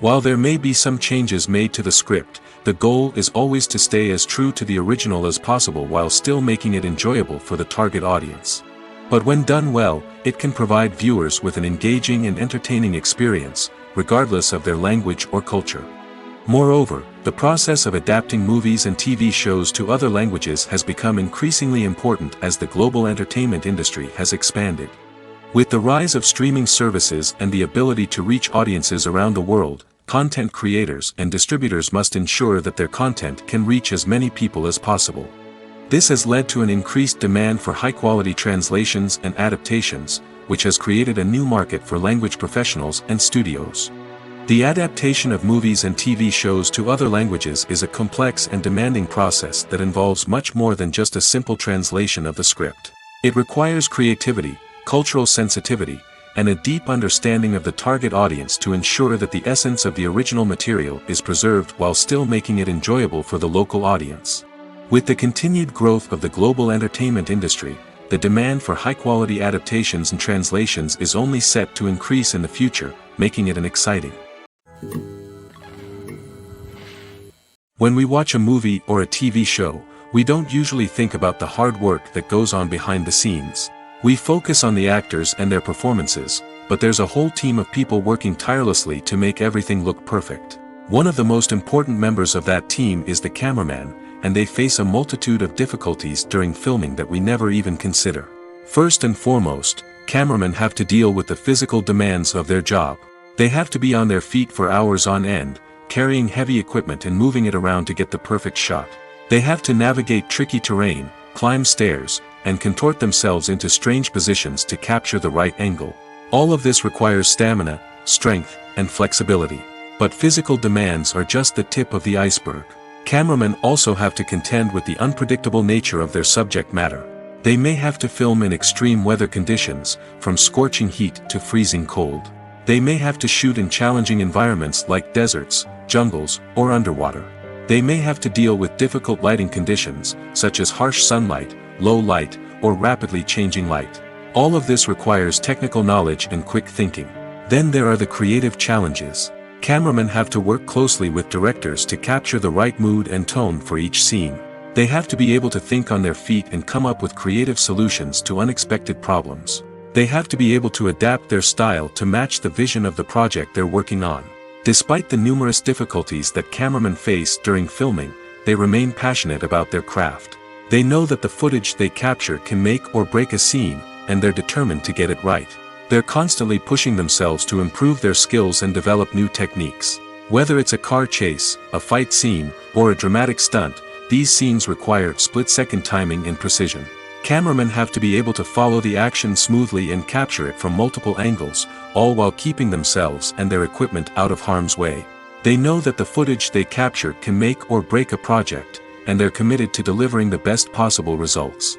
While there may be some changes made to the script, the goal is always to stay as true to the original as possible while still making it enjoyable for the target audience. But when done well, it can provide viewers with an engaging and entertaining experience, regardless of their language or culture. Moreover, the process of adapting movies and TV shows to other languages has become increasingly important as the global entertainment industry has expanded. With the rise of streaming services and the ability to reach audiences around the world, content creators and distributors must ensure that their content can reach as many people as possible. This has led to an increased demand for high-quality translations and adaptations, which has created a new market for language professionals and studios. The adaptation of movies and TV shows to other languages is a complex and demanding process that involves much more than just a simple translation of the script. It requires creativity, cultural sensitivity, and a deep understanding of the target audience to ensure that the essence of the original material is preserved while still making it enjoyable for the local audience. With the continued growth of the global entertainment industry, the demand for high-quality adaptations and translations is only set to increase in the future, making it an exciting. When we watch a movie or a TV show, we don't usually think about the hard work that goes on behind the scenes. We focus on the actors and their performances, but there's a whole team of people working tirelessly to make everything look perfect. One of the most important members of that team is the cameraman, and they face a multitude of difficulties during filming that we never even consider. First and foremost, cameramen have to deal with the physical demands of their job. They have to be on their feet for hours on end, carrying heavy equipment and moving it around to get the perfect shot. They have to navigate tricky terrain, climb stairs, and contort themselves into strange positions to capture the right angle. All of this requires stamina, strength, and flexibility. But physical demands are just the tip of the iceberg. Cameramen also have to contend with the unpredictable nature of their subject matter. They may have to film in extreme weather conditions, from scorching heat to freezing cold. They may have to shoot in challenging environments like deserts, jungles, or underwater. They may have to deal with difficult lighting conditions, such as harsh sunlight, low light, or rapidly changing light. All of this requires technical knowledge and quick thinking. Then there are the creative challenges. Cameramen have to work closely with directors to capture the right mood and tone for each scene. They have to be able to think on their feet and come up with creative solutions to unexpected problems. They have to be able to adapt their style to match the vision of the project they're working on. Despite the numerous difficulties that cameramen face during filming, they remain passionate about their craft. They know that the footage they capture can make or break a scene, and they're determined to get it right. They're constantly pushing themselves to improve their skills and develop new techniques. Whether it's a car chase, a fight scene, or a dramatic stunt, these scenes require split-second timing and precision. Cameramen have to be able to follow the action smoothly and capture it from multiple angles, all while keeping themselves and their equipment out of harm's way. They know that the footage they capture can make or break a project, and they're committed to delivering the best possible results.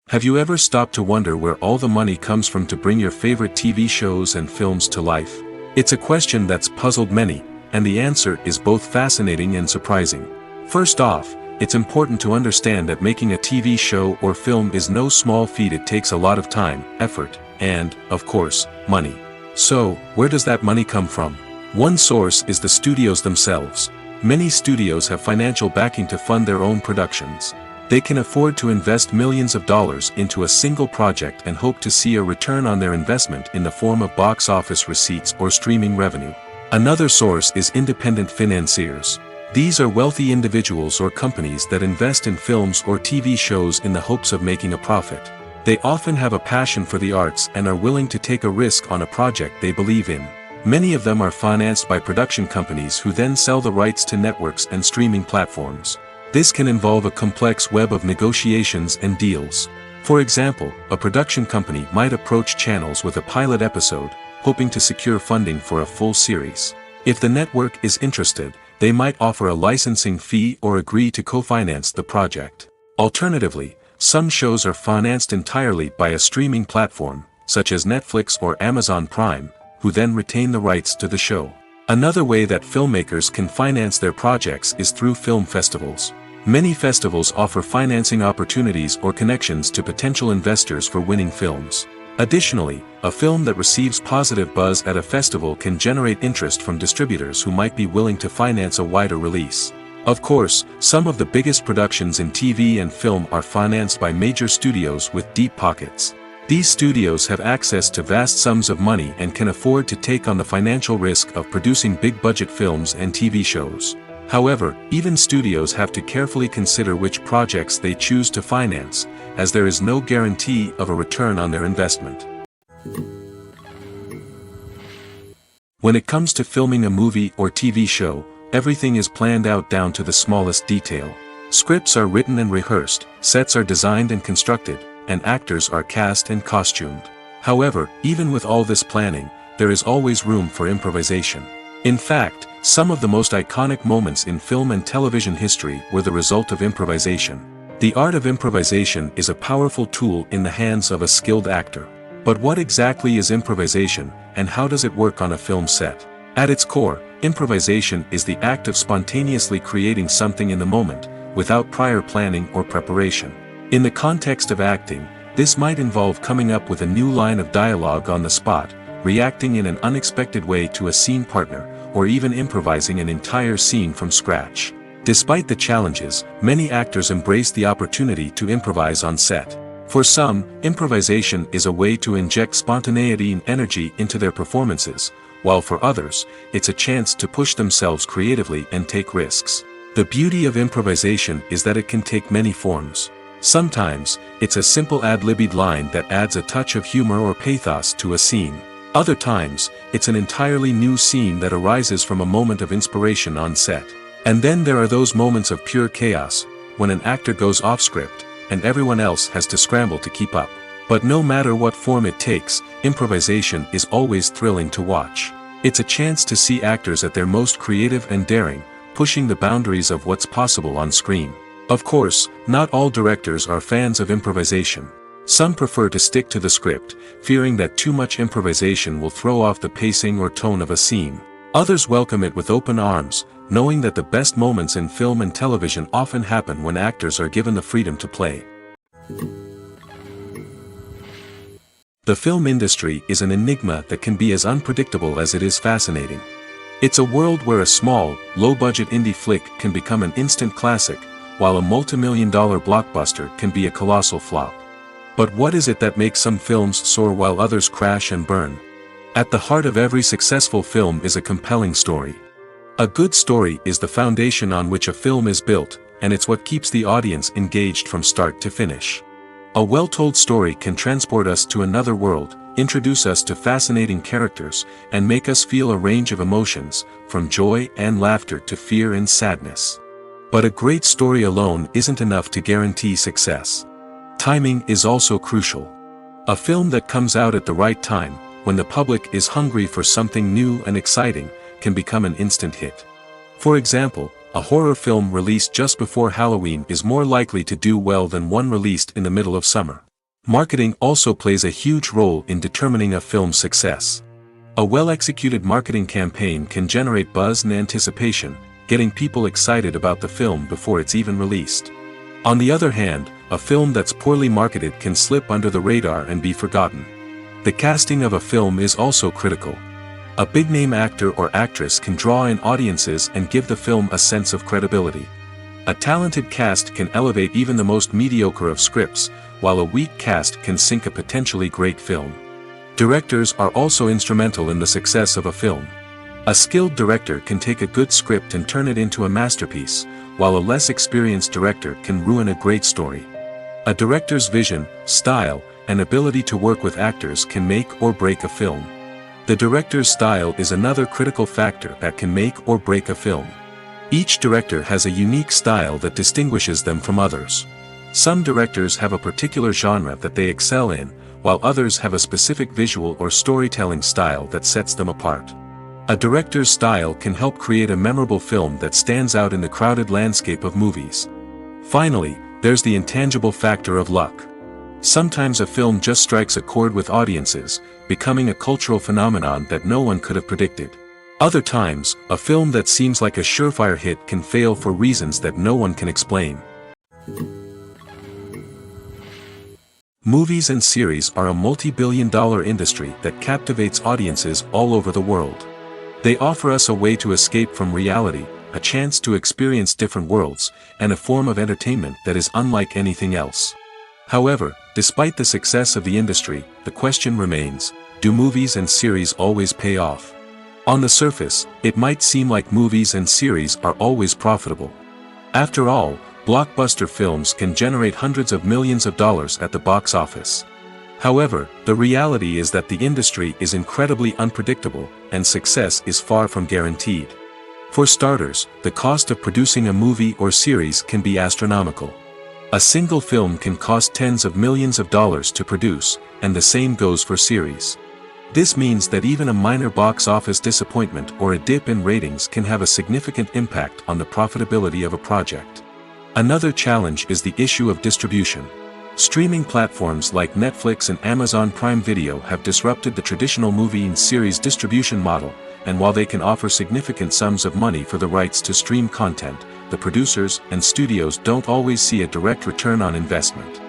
Have you ever stopped to wonder where all the money comes from to bring your favorite TV shows and films to life? It's a question that's puzzled many, and the answer is both fascinating and surprising. First off, it's important to understand that making a TV show or film is no small feat. It takes a lot of time, effort, and, of course, money. So, where does that money come from? One source is the studios themselves. Many studios have financial backing to fund their own productions. They can afford to invest millions of dollars into a single project and hope to see a return on their investment in the form of box office receipts or streaming revenue. Another source is independent financiers. These are wealthy individuals or companies that invest in films or TV shows in the hopes of making a profit. They often have a passion for the arts and are willing to take a risk on a project they believe in. Many of them are financed by production companies who then sell the rights to networks and streaming platforms. This can involve a complex web of negotiations and deals. For example, a production company might approach channels with a pilot episode, hoping to secure funding for a full series. If the network is interested, they might offer a licensing fee or agree to co-finance the project. Alternatively, some shows are financed entirely by a streaming platform, such as Netflix or Amazon Prime, who then retain the rights to the show. Another way that filmmakers can finance their projects is through film festivals. Many festivals offer financing opportunities or connections to potential investors for winning films. Additionally, a film that receives positive buzz at a festival can generate interest from distributors who might be willing to finance a wider release. Of course, some of the biggest productions in TV and film are financed by major studios with deep pockets. These studios have access to vast sums of money and can afford to take on the financial risk of producing big-budget films and TV shows. However, even studios have to carefully consider which projects they choose to finance, as there is no guarantee of a return on their investment. When it comes to filming a movie or TV show, everything is planned out down to the smallest detail. Scripts are written and rehearsed, sets are designed and constructed, and actors are cast and costumed. However, even with all this planning, there is always room for improvisation. In fact, some of the most iconic moments in film and television history were the result of improvisation. The art of improvisation is a powerful tool in the hands of a skilled actor. But what exactly is improvisation, and how does it work on a film set? At its core, improvisation is the act of spontaneously creating something in the moment, without prior planning or preparation. In the context of acting, this might involve coming up with a new line of dialogue on the spot, reacting in an unexpected way to a scene partner, or even improvising an entire scene from scratch. Despite the challenges, many actors embrace the opportunity to improvise on set. For some, improvisation is a way to inject spontaneity and energy into their performances, while for others, it's a chance to push themselves creatively and take risks. The beauty of improvisation is that it can take many forms. Sometimes, it's a simple ad-libbed line that adds a touch of humor or pathos to a scene. Other times, it's an entirely new scene that arises from a moment of inspiration on set. And then there are those moments of pure chaos, when an actor goes off script, and everyone else has to scramble to keep up. But no matter what form it takes, improvisation is always thrilling to watch. It's a chance to see actors at their most creative and daring, pushing the boundaries of what's possible on screen. Of course, not all directors are fans of improvisation. Some prefer to stick to the script, fearing that too much improvisation will throw off the pacing or tone of a scene. Others welcome it with open arms, knowing that the best moments in film and television often happen when actors are given the freedom to play. The film industry is an enigma that can be as unpredictable as it is fascinating. It's a world where a small, low-budget indie flick can become an instant classic, while a multi-million-dollar blockbuster can be a colossal flop. But what is it that makes some films soar while others crash and burn? At the heart of every successful film is a compelling story. A good story is the foundation on which a film is built, and it's what keeps the audience engaged from start to finish. A well-told story can transport us to another world, introduce us to fascinating characters, and make us feel a range of emotions, from joy and laughter to fear and sadness. But a great story alone isn't enough to guarantee success. Timing is also crucial. A film that comes out at the right time, when the public is hungry for something new and exciting, can become an instant hit. For example, a horror film released just before Halloween is more likely to do well than one released in the middle of summer. Marketing also plays a huge role in determining a film's success. A well-executed marketing campaign can generate buzz and anticipation, getting people excited about the film before it's even released. On the other hand, a film that's poorly marketed can slip under the radar and be forgotten. The casting of a film is also critical. A big-name actor or actress can draw in audiences and give the film a sense of credibility. A talented cast can elevate even the most mediocre of scripts, while a weak cast can sink a potentially great film. Directors are also instrumental in the success of a film. A skilled director can take a good script and turn it into a masterpiece, while a less experienced director can ruin a great story. A director's vision, style, and ability to work with actors can make or break a film. The director's style is another critical factor that can make or break a film. Each director has a unique style that distinguishes them from others. Some directors have a particular genre that they excel in, while others have a specific visual or storytelling style that sets them apart. A director's style can help create a memorable film that stands out in the crowded landscape of movies. Finally, there's the intangible factor of luck. Sometimes a film just strikes a chord with audiences, becoming a cultural phenomenon that no one could have predicted. Other times, a film that seems like a surefire hit can fail for reasons that no one can explain. Movies and series are a multi-billion-dollar industry that captivates audiences all over the world. They offer us a way to escape from reality, a chance to experience different worlds, and a form of entertainment that is unlike anything else. However, despite the success of the industry, the question remains, do movies and series always pay off? On the surface, it might seem like movies and series are always profitable. After all, blockbuster films can generate hundreds of millions of dollars at the box office. However, the reality is that the industry is incredibly unpredictable, and success is far from guaranteed. For starters, the cost of producing a movie or series can be astronomical. A single film can cost tens of millions of dollars to produce, and the same goes for series. This means that even a minor box office disappointment or a dip in ratings can have a significant impact on the profitability of a project. Another challenge is the issue of distribution. Streaming platforms like Netflix and Amazon Prime Video have disrupted the traditional movie and series distribution model, and while they can offer significant sums of money for the rights to stream content, the producers and studios don't always see a direct return on investment.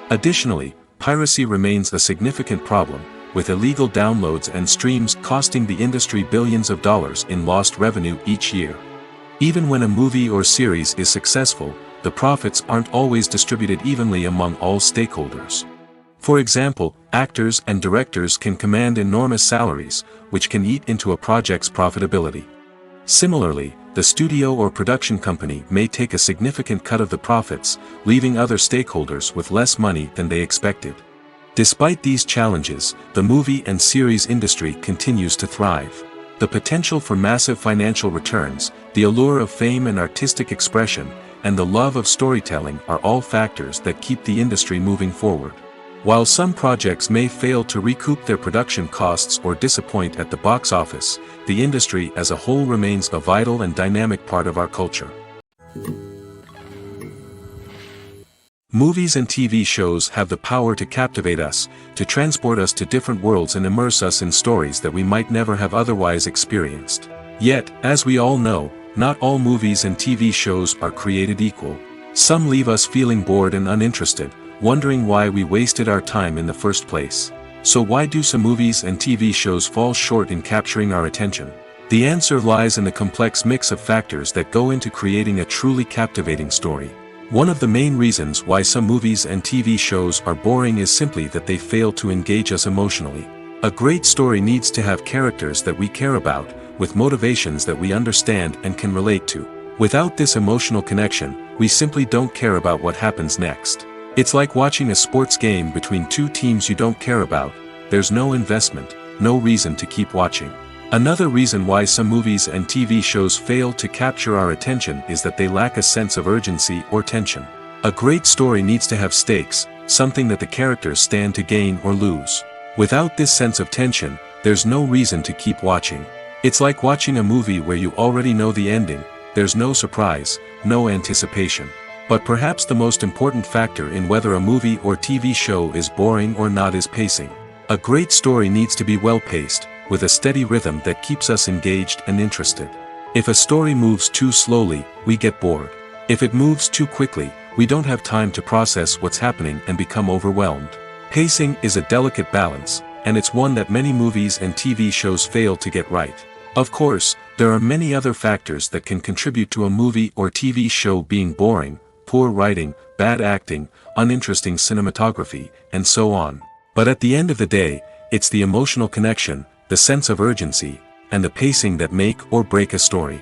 Additionally, piracy remains a significant problem, with illegal downloads and streams costing the industry billions of dollars in lost revenue each year. Even when a movie or series is successful, the profits aren't always distributed evenly among all stakeholders. For example, actors and directors can command enormous salaries, which can eat into a project's profitability. Similarly, the studio or production company may take a significant cut of the profits, leaving other stakeholders with less money than they expected. Despite these challenges, the movie and series industry continues to thrive. The potential for massive financial returns, the allure of fame and artistic expression, and the love of storytelling are all factors that keep the industry moving forward. While some projects may fail to recoup their production costs or disappoint at the box office, the industry as a whole remains a vital and dynamic part of our culture. Movies and TV shows have the power to captivate us, to transport us to different worlds and immerse us in stories that we might never have otherwise experienced. Yet, as we all know, not all movies and TV shows are created equal. Some leave us feeling bored and uninterested, wondering why we wasted our time in the first place. So why do some movies and TV shows fall short in capturing our attention? The answer lies in the complex mix of factors that go into creating a truly captivating story. One of the main reasons why some movies and TV shows are boring is simply that they fail to engage us emotionally. A great story needs to have characters that we care about, with motivations that we understand and can relate to. Without this emotional connection, we simply don't care about what happens next. It's like watching a sports game between two teams you don't care about. There's no investment, no reason to keep watching. Another reason why some movies and TV shows fail to capture our attention is that they lack a sense of urgency or tension. A great story needs to have stakes, something that the characters stand to gain or lose. Without this sense of tension, there's no reason to keep watching. It's like watching a movie where you already know the ending, there's no surprise, no anticipation. But perhaps the most important factor in whether a movie or TV show is boring or not is pacing. A great story needs to be well-paced, with a steady rhythm that keeps us engaged and interested. If a story moves too slowly, we get bored. If it moves too quickly, we don't have time to process what's happening and become overwhelmed. Pacing is a delicate balance, and it's one that many movies and TV shows fail to get right. Of course, there are many other factors that can contribute to a movie or TV show being boring: poor writing, bad acting, uninteresting cinematography, and so on. But at the end of the day, it's the emotional connection, the sense of urgency, and the pacing that make or break a story.